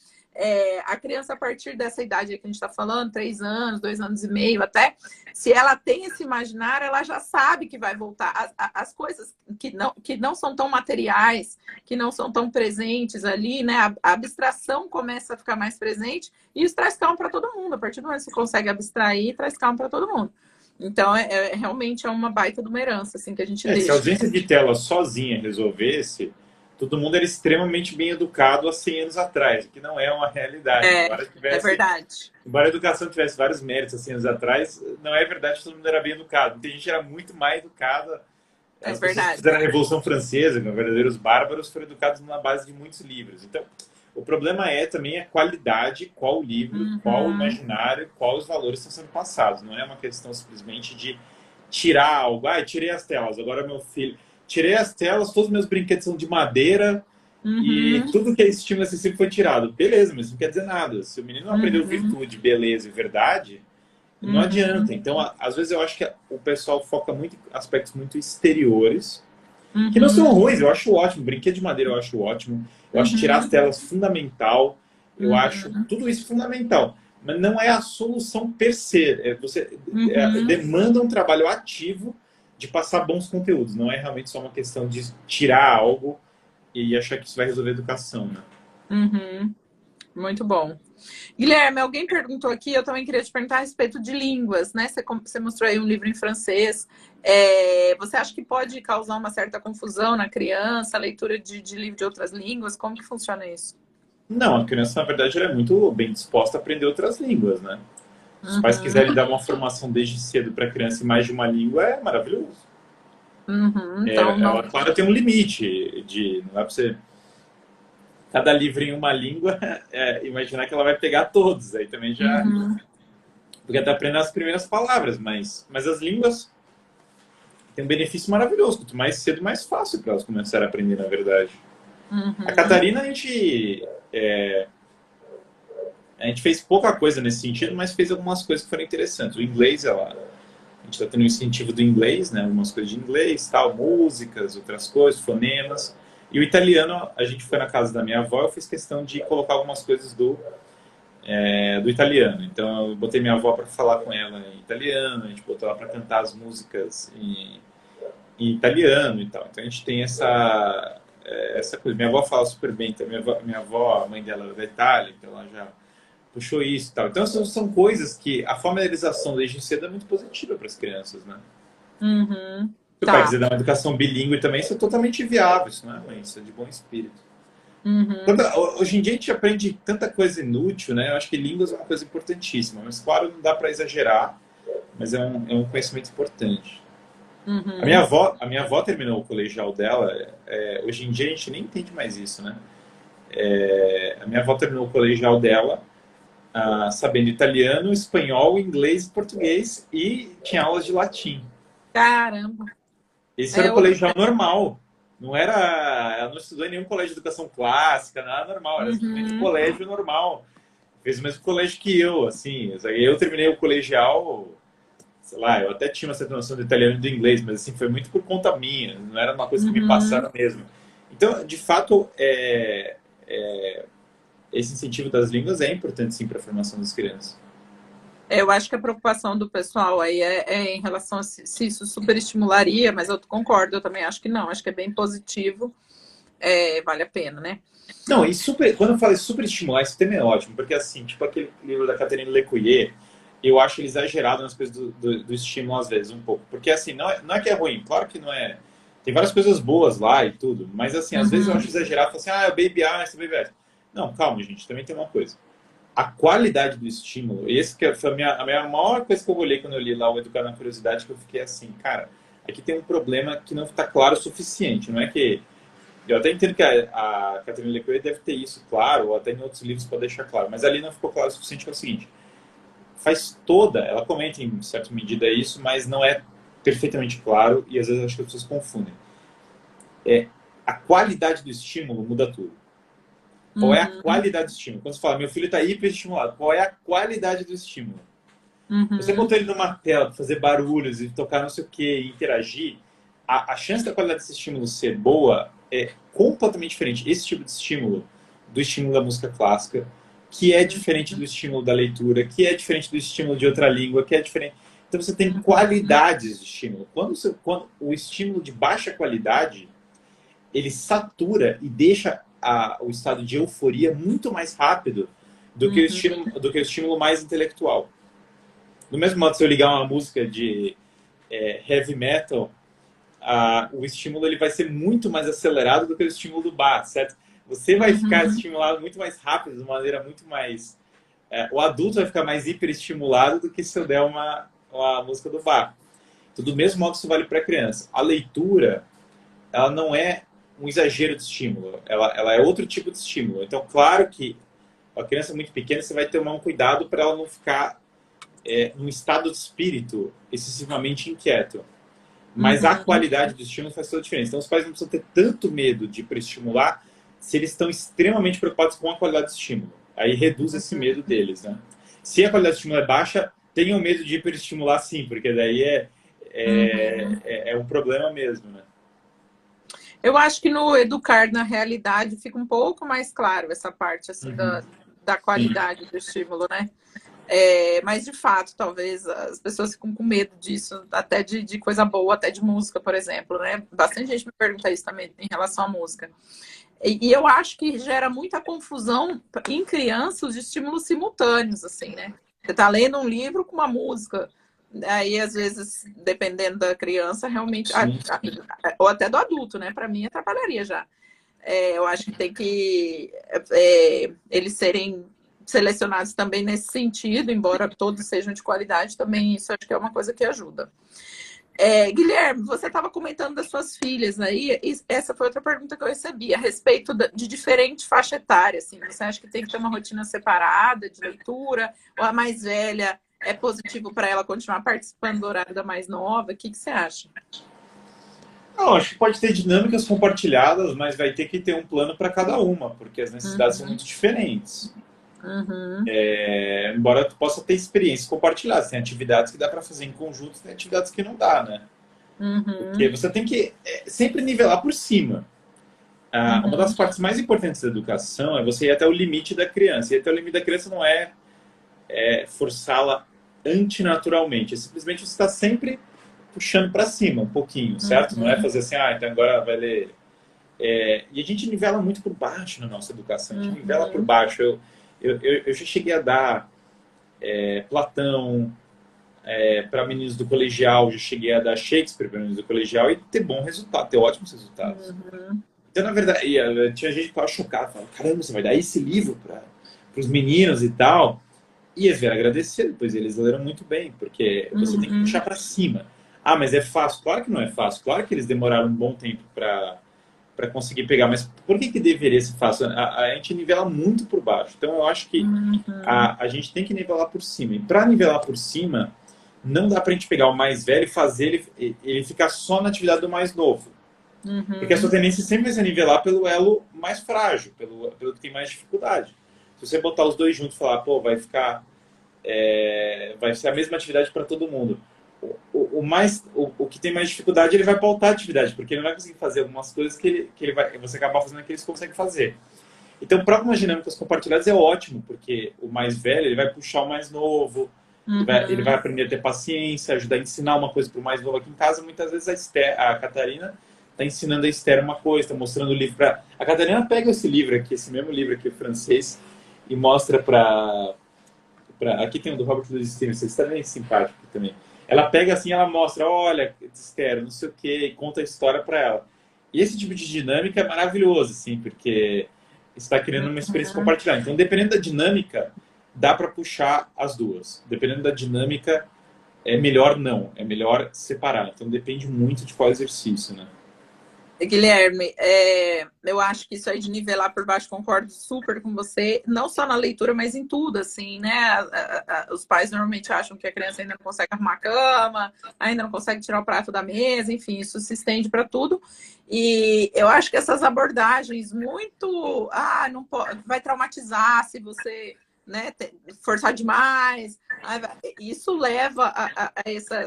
A criança, a partir dessa idade que a gente está falando, 3 anos, 2 anos e meio, até, se ela tem esse imaginário, ela já sabe que vai voltar. As coisas que não são tão materiais, que não são tão presentes ali, né? A abstração começa a ficar mais presente e isso traz calma para todo mundo. A partir do momento que você consegue abstrair, traz calma para todo mundo. Então, realmente é uma baita de uma herança, assim, que a gente deixa. Se a ausência de tela sozinha resolvesse, todo mundo era extremamente bem educado há 100 anos atrás, o que não é uma realidade. É verdade. Embora a educação tivesse vários méritos há 100 anos atrás, não é verdade que todo mundo era bem educado. Muita gente era muito mais educada. As pessoas que fizeram a Revolução Francesa, que verdadeiros bárbaros, foram educados na base de muitos livros. Então, o problema também a qualidade, qual o livro, qual o imaginário, quais os valores estão sendo passados. Não é uma questão simplesmente de tirar algo. Tirei as telas, agora meu filho... Tirei as telas, todos os meus brinquedos são de madeira e tudo que é estímulo acessível foi tirado. Beleza, mas não quer dizer nada. Se o menino não aprendeu virtude, beleza e verdade, não adianta. Então, às vezes eu acho que o pessoal foca muito em aspectos muito exteriores, que não são ruins, eu acho ótimo. Brinquedo de madeira eu acho ótimo. Eu acho tirar as telas fundamental. Eu acho tudo isso fundamental. Mas não é a solução per se. Você demanda um trabalho ativo de passar bons conteúdos. Não é realmente só uma questão de tirar algo e achar que isso vai resolver a educação, né? Muito bom. Guilherme, alguém perguntou aqui, eu também queria te perguntar a respeito de línguas, né? Você mostrou aí um livro em francês. Você acha que pode causar uma certa confusão na criança, a leitura de livro de outras línguas? Como que funciona isso? Não, a criança, na verdade, ela é muito bem disposta a aprender outras línguas, né? Se os pais quiserem dar uma formação desde cedo para a criança em mais de uma língua, é maravilhoso. Então, ela, claro, tem um limite não é para você... Cada livro em uma língua, imaginar que ela vai pegar todos. Aí também já... Porque está aprendendo as primeiras palavras, mas as línguas têm um benefício maravilhoso. Quanto mais cedo, mais fácil para elas começarem a aprender, na verdade. A Catarina, a gente fez pouca coisa nesse sentido, mas fez algumas coisas que foram interessantes. O inglês, a gente está tendo um incentivo do inglês, né? Algumas coisas de inglês, tal, músicas, outras coisas, fonemas. E o italiano, a gente foi na casa da minha avó, eu fiz questão de colocar algumas coisas do italiano. Então, eu botei minha avó para falar com ela em italiano, a gente botou ela para cantar as músicas em italiano e tal. Então, a gente tem essa coisa. Minha avó fala super bem, então minha avó, a mãe dela era da Itália, então ela já puxou isso e tal. Então, são coisas que a familiarização desde cedo é muito positiva para as crianças, né? Se o pai quiser dar uma educação bilíngue também, isso é totalmente viável, isso não é ruim, isso é de bom espírito. Hoje em dia a gente aprende tanta coisa inútil, né? Eu acho que línguas é uma coisa importantíssima, mas claro, não dá para exagerar, mas é um conhecimento importante. A minha avó terminou o colegial dela, hoje em dia a gente nem entende mais isso, né? A minha avó terminou o colegial dela sabendo italiano, espanhol, inglês, português e tinha aulas de latim. Caramba. Esse era É o outro. colegial normal. Não era, ela não estudou em nenhum colégio de educação clássica, nada normal, era simplesmente Uhum, colégio normal. Fez o mesmo colégio que eu, assim. Eu terminei o colegial, sei lá, eu até tinha uma certa noção do italiano e do inglês, mas assim, foi muito por conta minha, não era uma coisa que me uhum. passaram mesmo. Então, de fato, esse incentivo das línguas é importante sim para a formação das crianças. Eu acho que a preocupação do pessoal aí é em relação a se isso superestimularia, mas eu concordo, eu também acho que não, acho que é bem positivo, vale a pena, né? Não, e quando eu falo super estimular, esse tema é ótimo, porque assim, tipo aquele livro da Catherine Lecuyer, eu acho ele exagerado nas coisas do estímulo às vezes, um pouco. Porque assim, não é que é ruim, claro que não é. Tem várias coisas boas lá e tudo, mas assim, às vezes eu Uhum, acho exagerado, falo assim, ah, baby ice, baby ice. Não, calma, gente, também tem uma coisa. A qualidade do estímulo, e esse que foi a minha maior coisa que eu olhei quando eu li lá o Educar na Curiosidade, que eu fiquei assim, cara, aqui tem um problema que não está claro o suficiente, não é que eu até entendo que a Catherine Lecoeur deve ter isso claro, ou até em outros livros para deixar claro, mas ali não ficou claro o suficiente, que é o seguinte, ela comenta em certa medida isso, mas não é perfeitamente claro, e às vezes acho que as pessoas confundem. É, a qualidade do estímulo muda tudo. Qual é a uhum, qualidade do estímulo? Quando você fala, meu filho está hiperestimulado, qual é a qualidade do estímulo? Você uhum, botou ele numa tela para fazer barulhos e tocar não sei o que, e interagir, a chance da qualidade desse estímulo ser boa é completamente diferente. Esse tipo de estímulo, do estímulo da música clássica, que é diferente do estímulo da leitura, que é diferente do estímulo de outra língua, que é diferente. Então você tem uhum, qualidades de estímulo. Quando o estímulo de baixa qualidade, ele satura e deixa o estado de euforia muito mais rápido uhum. do que o estímulo mais intelectual. Do mesmo modo, se eu ligar uma música de heavy metal, o estímulo ele vai ser muito mais acelerado do que o estímulo do bar, certo? Você vai ficar Uhum. estimulado muito mais rápido, de uma maneira muito mais. O adulto vai ficar mais hiperestimulado do que se eu der uma música do bar. Então, do mesmo modo, isso vale para a criança. A leitura, ela não é um exagero de estímulo, ela é outro tipo de estímulo. Então, claro que a criança muito pequena, você vai tomar um cuidado para ela não ficar num estado de espírito excessivamente inquieto. Mas a Uhum. qualidade do estímulo faz toda a diferença. Então, os pais não precisam ter tanto medo de hiperestimular se eles estão extremamente preocupados com a qualidade do estímulo. Aí reduz esse medo deles, né? Se a qualidade do estímulo é baixa, tenham medo de hiperestimular sim, porque daí Uhum. é um problema mesmo, né? Eu acho que no educar na realidade fica um pouco mais claro essa parte assim Uhum. da Sim, qualidade do estímulo, né? Mas de fato, talvez as pessoas ficam com medo disso, até de coisa boa, até de música, por exemplo, né? Bastante gente me pergunta isso também em relação à música. E eu acho que gera muita confusão em crianças de estímulos simultâneos, assim, né? Você tá lendo um livro com uma música, aí às vezes, dependendo da criança, realmente, sim. ou até do adulto, né? Para mim, atrapalharia já. Eu acho que tem que eles serem selecionados também nesse sentido, embora todos sejam de qualidade, também isso acho que é uma coisa que ajuda. Guilherme, você estava comentando das suas filhas aí, e essa foi outra pergunta que eu recebi, a respeito de diferente faixa etária, assim, você acha que tem que ter uma rotina separada de leitura, ou a mais velha é positivo para ela continuar participando do horário da mais nova? O que você acha? Não, acho que pode ter dinâmicas compartilhadas, mas vai ter que ter um plano para cada uma, porque as necessidades são Uhum, muito diferentes. uhum, Embora tu possa ter experiências compartilhadas, tem atividades que dá para fazer em conjunto, tem atividades que não dá, né? Porque uhum, você tem que sempre nivelar por cima. Uma das uhum, partes mais importantes da educação é você ir até o limite da criança. E até o limite da criança não é forçá-la antinaturalmente, é simplesmente você está sempre puxando para cima um pouquinho, certo? Não é uhum, fazer assim, então agora vai ler. E a gente nivela muito por baixo na nossa educação, a gente nivela por uhum. baixo. Eu já cheguei a dar Platão, para meninos do colegial, já cheguei a dar Shakespeare para meninos do colegial e ter bom resultado, ter ótimos resultados. Uhum, Então, na verdade, tinha gente que ficava chocada, falava, caramba, você vai dar esse livro para os meninos e tal. E eles vieram agradecer, depois eles leram muito bem, porque você tem que puxar uhum, para cima. Ah, mas é fácil? Claro que não é fácil. Claro que eles demoraram um bom tempo para conseguir pegar. Mas por que deveria ser fácil? A gente nivela muito por baixo. Então eu acho que a gente tem que nivelar por cima. E para nivelar por cima, não dá para a gente pegar o mais velho e fazer ele ficar só na atividade do mais novo. Porque a sua tendência sempre vai ser nivelar pelo elo mais frágil, pelo que tem mais dificuldade. Se você botar os dois juntos e falar, pô, vai ser a mesma atividade para todo mundo. O que tem mais dificuldade, ele vai pautar a atividade, porque ele não vai conseguir fazer algumas coisas que você acabar fazendo que eles conseguem fazer. Então, para algumas dinâmicas compartilhadas é ótimo, porque o mais velho ele vai puxar o mais novo, ele vai aprender a ter paciência, ajudar a ensinar uma coisa para o mais novo. Aqui em casa, muitas vezes a Catarina está ensinando a Esther uma coisa, está mostrando o livro para... A Catarina pega esse livro aqui, esse mesmo livro aqui, o francês, e mostra para... Aqui tem o do Robert Louis Stevenson, está bem simpático também. Ela pega assim, ela mostra, olha, Esther, não sei o quê, e conta a história para ela. E esse tipo de dinâmica é maravilhoso, assim, porque está criando uma experiência compartilhada. Então, dependendo da dinâmica, dá para puxar as duas. Dependendo da dinâmica, é melhor não, é melhor separar. Então, depende muito de qual exercício, né? Guilherme, eu acho que isso aí de nivelar por baixo, concordo super com você, não só na leitura, mas em tudo, assim, né? Os pais normalmente acham que a criança ainda não consegue arrumar a cama, ainda não consegue tirar o prato da mesa, enfim, isso se estende para tudo. E eu acho que essas abordagens muito, não pode, vai traumatizar se você, né, forçar demais. Isso leva a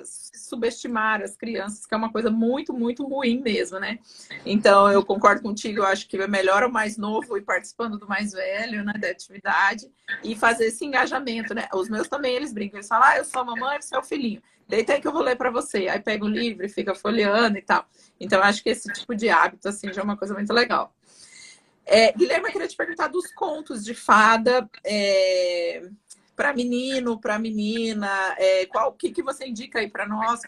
subestimar as crianças, que é uma coisa muito, muito ruim mesmo, né? Então, eu concordo contigo, eu acho que é melhor o mais novo ir participando do mais velho, né, da atividade, e fazer esse engajamento, né? Os meus também, eles brincam, eles falam, eu sou a mamãe, você é o filhinho. Deita aí que eu vou ler para você. Aí pega o livro e fica folheando e tal. Então, eu acho que esse tipo de hábito, assim, já é uma coisa muito legal. Guilherme, eu queria te perguntar dos contos de fada, para menino, para menina, o que você indica aí para nós?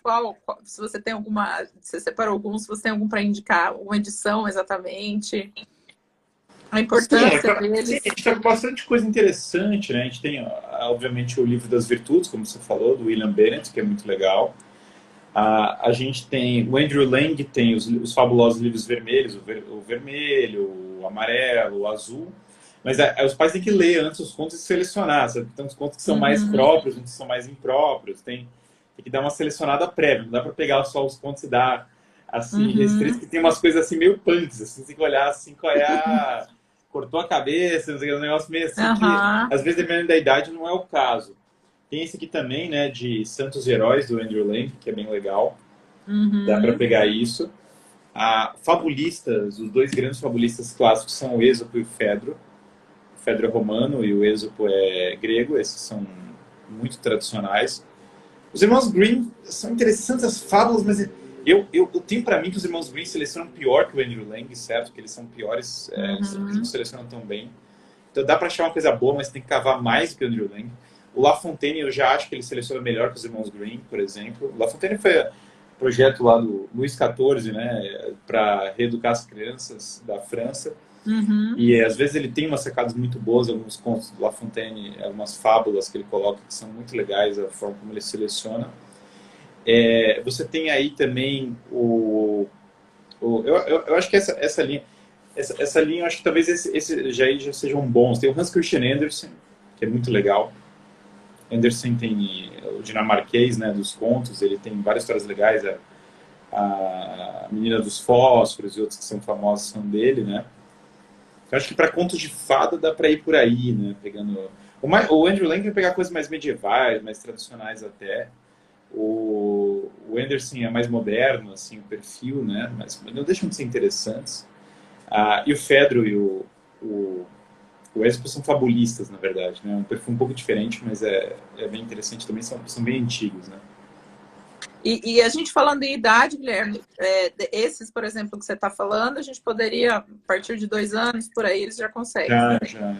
Se você tem alguma, você separou alguns, se você tem algum para indicar, uma edição exatamente, a importância deles. Sim, a gente está com bastante coisa interessante, né? A gente tem, obviamente, o livro das virtudes, como você falou, do William Bennett, que é muito legal. A gente tem o Andrew Lang, tem os fabulosos livros vermelhos, o vermelho, o amarelo, o azul. Mas os pais têm que ler antes os contos e selecionar, sabe? Tem uns contos que são mais próprios, uns que são mais impróprios. Tem que dar uma selecionada prévia. Não dá para pegar só os contos e dar assim, restrito, que tem umas coisas assim meio punks. Assim, você tem que olhar assim, qual é cortou a cabeça, não sei, um negócio meio assim, que às vezes, dependendo da idade, não é o caso. Tem esse aqui também, né, de Santos Heróis, do Andrew Lang, que é bem legal. Dá para pegar isso. Fabulistas, os dois grandes fabulistas clássicos são o Êxopo e o Fedro. O Fedro é romano e o Êxopo é grego. Esses são muito tradicionais. Os irmãos Grimm são interessantes as fábulas, mas eu tenho para mim que os irmãos Grimm selecionam pior que o Andrew Lang, certo? Que eles são piores, eles não selecionam tão bem. Então dá para achar uma coisa boa, mas tem que cavar mais do que o Andrew Lang. O La Fontaine eu já acho que ele seleciona melhor que os irmãos Grimm, por exemplo. O La Fontaine foi projeto lá do Luís XIV, né, para reeducar as crianças da França. E às vezes ele tem umas sacadas muito boas, alguns contos do La Fontaine, algumas fábulas que ele coloca que são muito legais, a forma como ele seleciona. Você tem aí também eu acho que essa linha, eu acho que talvez esse já sejam bons. Tem o Hans Christian Andersen, que é muito legal. Andersen tem o dinamarquês, né, dos contos, ele tem várias histórias legais, a Menina dos Fósforos e outros que são famosos são dele, né. Eu acho que para contos de fada dá para ir por aí, né, pegando... O Andrew Lang vai pegar coisas mais medievais, mais tradicionais até. O Andersen é mais moderno, assim, o perfil, né, mas não deixam de ser interessantes. E o Fedro e o Êxopo são fabulistas, na verdade, né? Um perfil um pouco diferente, mas é bem interessante também, são bem antigos, né? E a gente falando em idade, Guilherme, esses, por exemplo, que você está falando, a gente poderia, a partir de 2 anos, por aí, eles já conseguem. Já.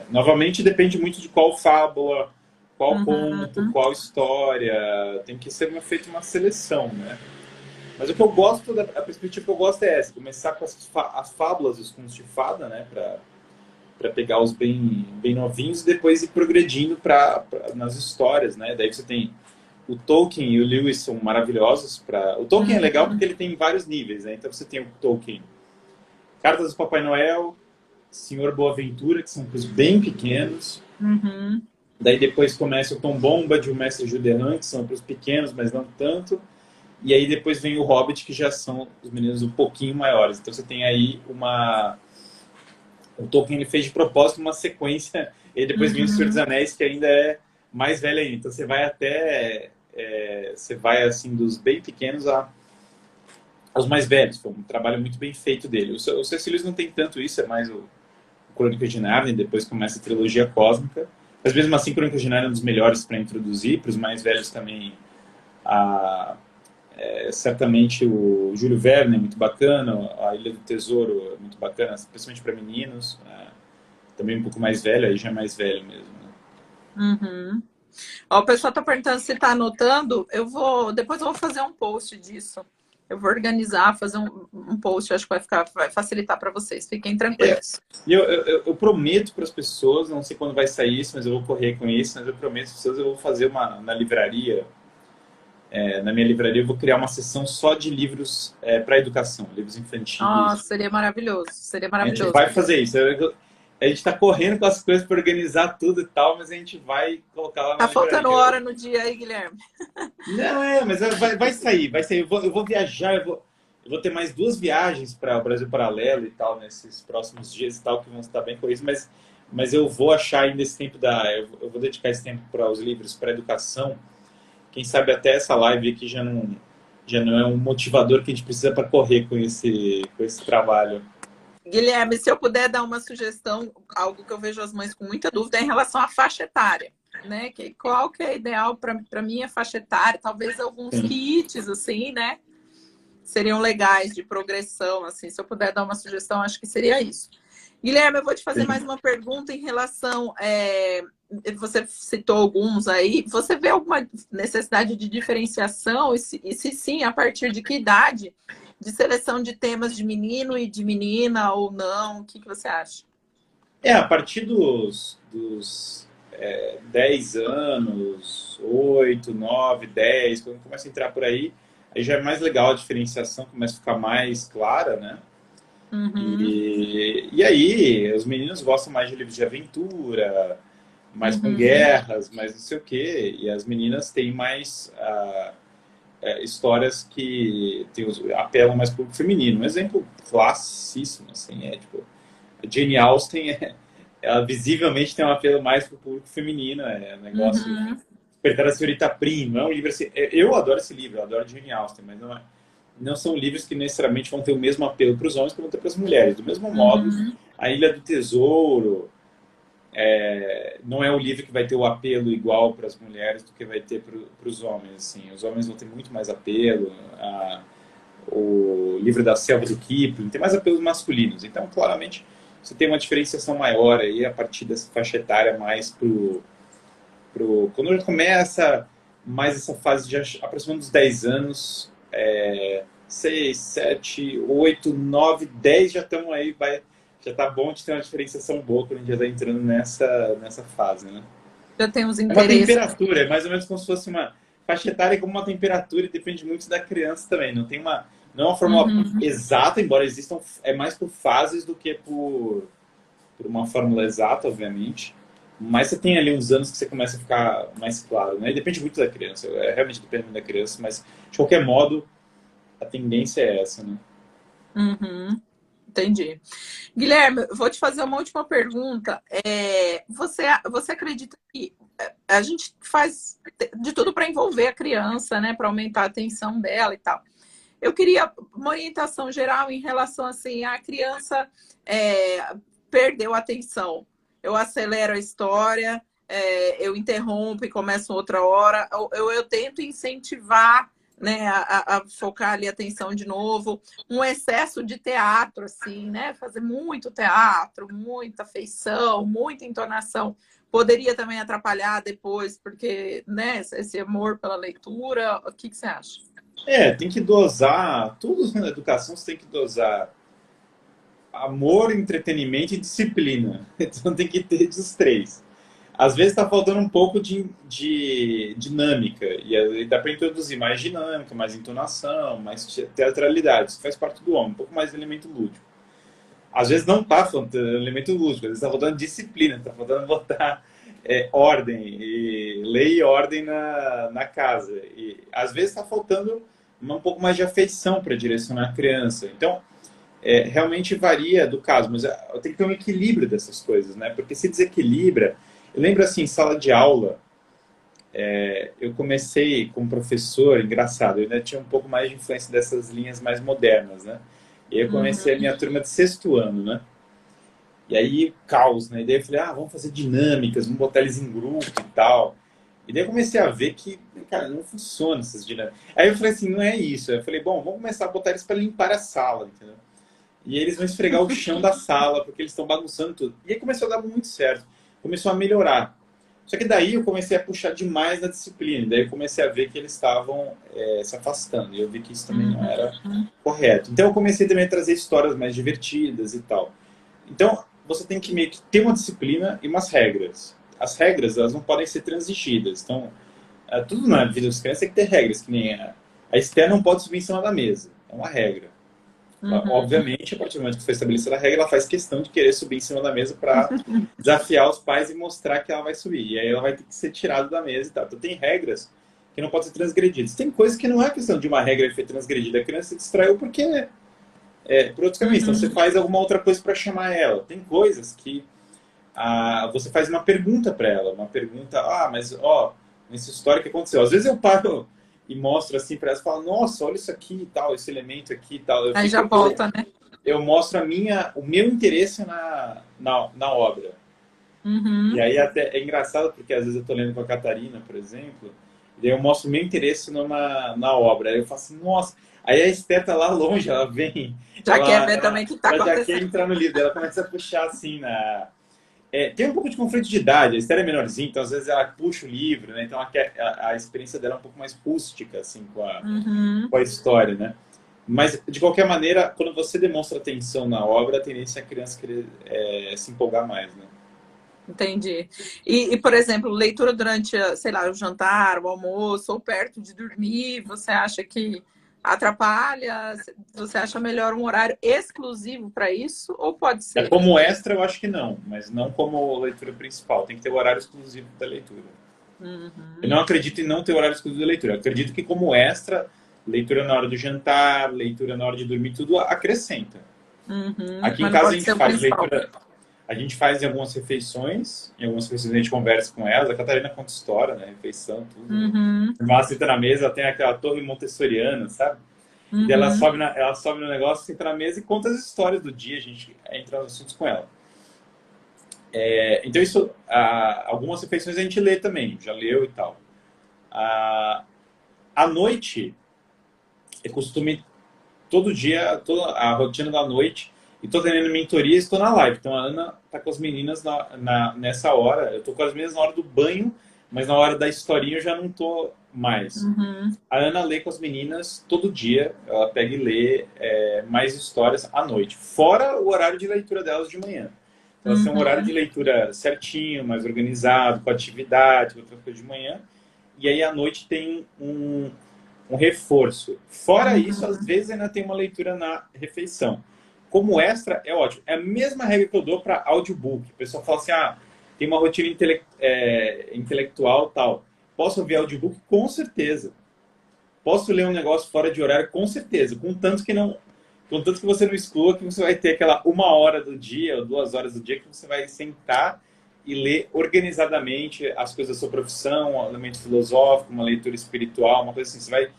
Novamente, depende muito de qual fábula, qual conto, qual história. Tem que ser feita uma seleção, né? Mas o que eu gosto, a perspectiva que eu gosto é essa, começar com as fábulas e os contos de fada, né? Para pegar os bem novinhos e depois ir progredindo nas histórias, né? Daí você tem o Tolkien e o Lewis são maravilhosos. O Tolkien é legal porque ele tem vários níveis, né? Então você tem o Tolkien Cartas do Papai Noel, Senhor Boaventura, que são para os bem pequenos. Uhum. Daí depois começa o Tom Bombadil, o Mestre Judean, que são para os pequenos, mas não tanto. E aí depois vem o Hobbit, que já são os meninos um pouquinho maiores. Então você tem aí uma... O Tolkien ele fez de propósito uma sequência, e depois vem o Senhor dos Uhum. Anéis, que ainda é mais velho ainda. Então você vai até... você vai assim dos bem pequenos aos mais velhos. Foi um trabalho muito bem feito dele. O C.S. Lewis não tem tanto isso, é mais o Crônicas de Nárnia, depois começa a trilogia cósmica. Mas mesmo assim, Crônicas de Nárnia é um dos melhores para introduzir, para os mais velhos também. A, certamente o Júlio Verne é muito bacana, a Ilha do Tesouro é muito bacana, principalmente para meninos. Também um pouco mais velho, aí já é mais velho mesmo. Né? Uhum. Ó, o pessoal tá perguntando se tá anotando. Depois eu vou fazer um post disso. Eu vou organizar, fazer um post, acho que vai facilitar para vocês. Fiquem tranquilos. E eu prometo para as pessoas, não sei quando vai sair isso, mas eu vou correr com isso, mas eu prometo para as pessoas, eu vou fazer na livraria, na minha livraria, eu vou criar uma seção só de livros para educação, livros infantis. Nossa, seria maravilhoso. Seria A gente maravilhoso. vai fazer isso. A gente está correndo com as coisas para organizar tudo e tal, mas a gente vai colocar lá na Tá livraria. faltando hora no dia aí, Guilherme. Não, mas vai sair, vai sair. Eu vou viajar, eu vou ter mais 2 viagens para o Brasil Paralelo e tal, nesses próximos dias e tal, que vão estar bem corridos, mas eu vou achar ainda esse tempo eu vou dedicar esse tempo para os livros, para a educação. Quem sabe até essa live aqui já não é um motivador que a gente precisa para correr com esse trabalho. Guilherme, se eu puder dar uma sugestão, algo que eu vejo as mães com muita dúvida é em relação à faixa etária, né? Qual que é ideal para minha faixa etária? Talvez alguns Sim. kits, assim, né? Seriam legais de progressão, assim. Se eu puder dar uma sugestão, acho que seria isso. Guilherme, eu vou te fazer mais uma pergunta em relação... você citou alguns aí. Você vê alguma necessidade de diferenciação? E se sim, a partir de que idade? De seleção de temas de menino e de menina ou não? O que você acha? A partir dos 10 anos, 8, 9, 10, quando começa a entrar por aí já é mais legal a diferenciação, começa a ficar mais clara, né? Uhum. E aí, os meninos gostam mais de livros de aventura, mais com guerras, mais não sei o quê, e as meninas têm mais histórias que apelam mais para o público feminino. Um exemplo classíssimo, assim, tipo, a Jane Austen, ela visivelmente tem um apelo mais para o público feminino, um negócio... Despertar a Senhorita Prim, não é um livro assim... Eu adoro esse livro, eu adoro Jane Austen, mas não são livros que necessariamente vão ter o mesmo apelo para os homens que vão ter para as mulheres. Do mesmo modo, A Ilha do Tesouro não é um livro que vai ter o apelo igual para as mulheres do que vai ter para os homens. Assim. Os homens vão ter muito mais apelo. O livro da Selva do Kipling tem mais apelos masculinos. Então, claramente, você tem uma diferenciação maior aí a partir dessa faixa etária mais quando já começa mais essa fase de aproximando dos 10 anos, 6, 7, 8, 9, 10 já estão aí, já tá bom de ter uma diferenciação boa quando a gente já está entrando nessa fase, né? Já tem os É uma interesses. temperatura, é mais ou menos como se fosse uma faixa etária como uma temperatura e depende muito da criança também. Não é uma fórmula exata, embora existam, é mais por fases do que por uma fórmula exata, obviamente. Mas você tem ali uns anos que você começa a ficar mais claro, né? E depende muito da criança, realmente depende muito da criança, mas de qualquer modo a tendência é essa, né? Entendi. Guilherme, vou te fazer uma última pergunta. Você acredita que a gente faz de tudo para envolver a criança, né? Para aumentar a atenção dela e tal. Eu queria uma orientação geral em relação assim, a criança perdeu a atenção. Eu acelero a história, eu interrompo e começo outra hora. Eu tento incentivar, né, a focar ali a atenção de novo. Um excesso de teatro, assim, né? Fazer muito teatro, muita feição, muita entonação. Poderia também atrapalhar depois, porque, né, esse amor pela leitura. O que você acha? Tem que dosar. Tudo na educação você tem que dosar amor, entretenimento e disciplina. Então tem que ter os 3. Às vezes está faltando um pouco de dinâmica. E dá para introduzir mais dinâmica, mais entonação, mais teatralidade. Isso faz parte do homem. Um pouco mais de elemento lúdico. às vezes não está faltando elemento lúdico, às vezes está faltando disciplina, está faltando botar ordem, e lei e ordem na casa. E às vezes está faltando um pouco mais de afeição para direcionar a criança. Então, realmente varia do caso, mas tem que ter um equilíbrio dessas coisas, né? Porque se desequilibra... Eu lembro assim, em sala de aula, eu comecei como professor, engraçado, eu ainda tinha um pouco mais de influência dessas linhas mais modernas, né? E aí eu comecei a minha turma de sexto ano, né? E aí, caos, né? E daí eu falei, vamos fazer dinâmicas, vamos botar eles em grupo e tal. E daí eu comecei a ver que, cara, não funciona essas dinâmicas. Aí eu falei assim, não é isso. Aí eu falei, bom, vamos começar a botar eles para limpar a sala, entendeu? E eles vão esfregar o chão da sala, porque eles estão bagunçando tudo. E aí começou a dar muito certo. Começou a melhorar. Só que daí eu comecei a puxar demais na disciplina. Daí eu comecei a ver que eles estavam se afastando. E eu vi que isso também não era correto. Então eu comecei também a trazer histórias mais divertidas e tal. Então você tem que meio que ter uma disciplina e umas regras. As regras, elas não podem ser transigidas. Então, tudo na vida dos crianças tem que ter regras. Que nem a Esther não pode subir em cima da mesa. É uma regra. Obviamente, a partir do momento que foi estabelecida a regra, ela faz questão de querer subir em cima da mesa para desafiar os pais e mostrar que ela vai subir. E aí ela vai ter que ser tirada da mesa e tal. Então tem regras que não podem ser transgredidas. Tem coisas que não é questão de uma regra ser transgredida. A criança se distraiu porque por outros caminhos. Então você faz alguma outra coisa para chamar ela. Tem coisas que você faz uma pergunta para ela. Uma pergunta, mas nessa história que aconteceu. Às vezes eu paro e mostro assim para elas, falo, nossa, olha isso aqui e tal, esse elemento aqui e tal. Aí já volta, né? Eu mostro o meu interesse na obra. E aí até é engraçado, porque às vezes eu estou lendo com a Catarina, por exemplo, e daí eu mostro o meu interesse na obra. Aí eu falo assim, nossa... Aí a Esther tá lá longe, ela vem... Já quer ver também o que está acontecendo. Ela já quer entrar no livro, ela começa a puxar assim tem um pouco de conflito de idade, a Esther é menorzinha, então às vezes ela puxa o livro, né? Então a experiência dela é um pouco mais rústica, assim, com a história, né? Mas, de qualquer maneira, quando você demonstra atenção na obra, a tendência é a criança querer se empolgar mais, né? Entendi. E, por exemplo, leitura durante, sei lá, o jantar, o almoço, ou perto de dormir, você acha que atrapalha? Você acha melhor um horário exclusivo para isso? Ou pode ser? Como extra, eu acho que não, mas não como leitura principal. Tem que ter o horário exclusivo da leitura. Eu não acredito em não ter horário exclusivo da leitura. Eu acredito que como extra, leitura na hora do jantar, leitura na hora de dormir, tudo acrescenta. Aqui em casa a gente faz leitura... A gente faz em algumas refeições a gente conversa com elas. A Catarina conta história, né? Refeição, tudo. Ela senta na mesa, ela tem aquela torre montessoriana, sabe? E ela sobe no negócio, senta na mesa e conta as histórias do dia. A gente entra nos assuntos com ela. Então, isso, algumas refeições a gente lê também. Já leu e tal. À noite, é costume todo dia, toda a rotina da noite... E estou tendo mentoria e estou na live. Então a Ana está com as meninas nessa hora. Eu estou com as meninas na hora do banho, mas na hora da historinha eu já não estou mais. A Ana lê com as meninas todo dia. Ela pega e lê mais histórias à noite. Fora o horário de leitura delas de manhã. Então elas têm um horário de leitura certinho, mais organizado, com atividade, outra coisa de manhã. E aí à noite tem um reforço. Fora isso, às vezes ainda tem uma leitura na refeição. Como extra, é ótimo. É a mesma regra que eu dou para audiobook. O pessoal fala assim, tem uma rotina intelectual tal. Posso ouvir audiobook? Com certeza. Posso ler um negócio fora de horário? Com certeza. Contanto que você não exclua, que você vai ter aquela 1 hora do dia ou 2 horas do dia que você vai sentar e ler organizadamente as coisas da sua profissão, um elemento filosófico, uma leitura espiritual, uma coisa assim. Você vai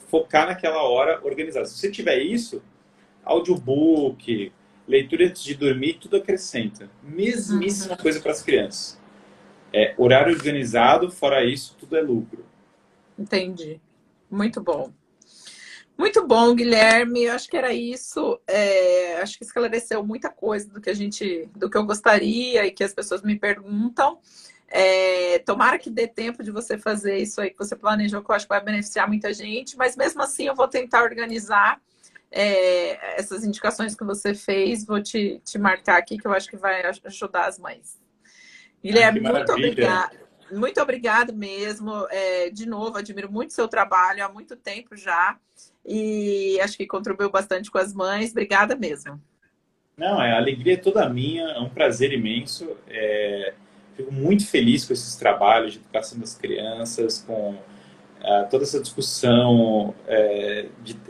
focar naquela hora organizada. Se você tiver isso... audiobook, leitura antes de dormir, tudo acrescenta. Mesmíssima coisa para as crianças. Horário organizado, fora isso, tudo é lucro. Entendi. Muito bom. Muito bom, Guilherme. Eu acho que era isso. Acho que esclareceu muita coisa do que eu gostaria e que as pessoas me perguntam. Tomara que dê tempo de você fazer isso aí que você planejou, que eu acho que vai beneficiar muita gente, mas mesmo assim eu vou tentar organizar essas indicações que você fez, vou te marcar aqui, que eu acho que vai ajudar as mães. Guilherme, muito obrigado mesmo. De novo, admiro muito seu trabalho há muito tempo já, e acho que contribuiu bastante com as mães. Obrigada mesmo. Não, a alegria é toda minha, é um prazer imenso. Fico muito feliz com esses trabalhos de educação das crianças, com toda essa discussão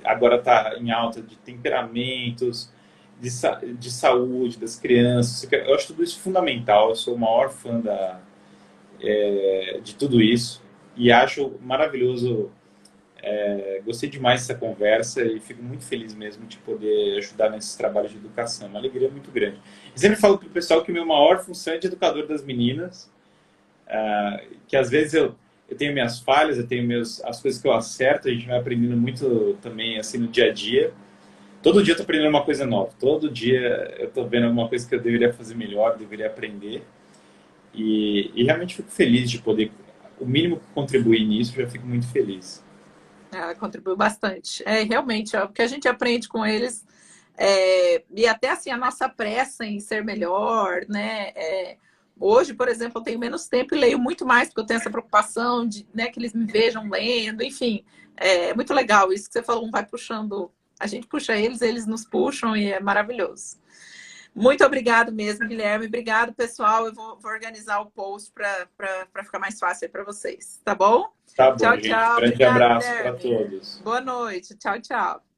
agora está em alta de temperamentos, de saúde das crianças. Eu acho tudo isso fundamental. Eu sou o maior fã de tudo isso e acho maravilhoso. Gostei demais dessa conversa e fico muito feliz mesmo de poder ajudar nesses trabalhos de educação. Uma alegria muito grande. Eu sempre falo para o pessoal que a minha maior função é de educador das meninas, que às vezes eu tenho minhas falhas, eu tenho as coisas que eu acerto, a gente vai aprendendo muito também assim no dia a dia. Todo dia eu estou aprendendo uma coisa nova, todo dia eu estou vendo alguma coisa que eu deveria fazer melhor, deveria aprender. E realmente fico feliz de poder, o mínimo que contribuir nisso, já fico muito feliz. Ela contribuiu bastante. Realmente, ó, o que a gente aprende com eles, e até assim, a nossa pressa em ser melhor, né? Hoje, por exemplo, eu tenho menos tempo e leio muito mais, porque eu tenho essa preocupação de, né, que eles me vejam lendo, enfim. É muito legal isso que você falou, um vai puxando, a gente puxa eles, eles nos puxam e é maravilhoso. Muito obrigado mesmo, Guilherme. Obrigado, pessoal. Eu vou organizar o post para ficar mais fácil aí para vocês, tá bom? Tá bom, Tchau, gente. tchau. Grande Obrigado, abraço para Guilherme. todos. Boa noite. Tchau, tchau.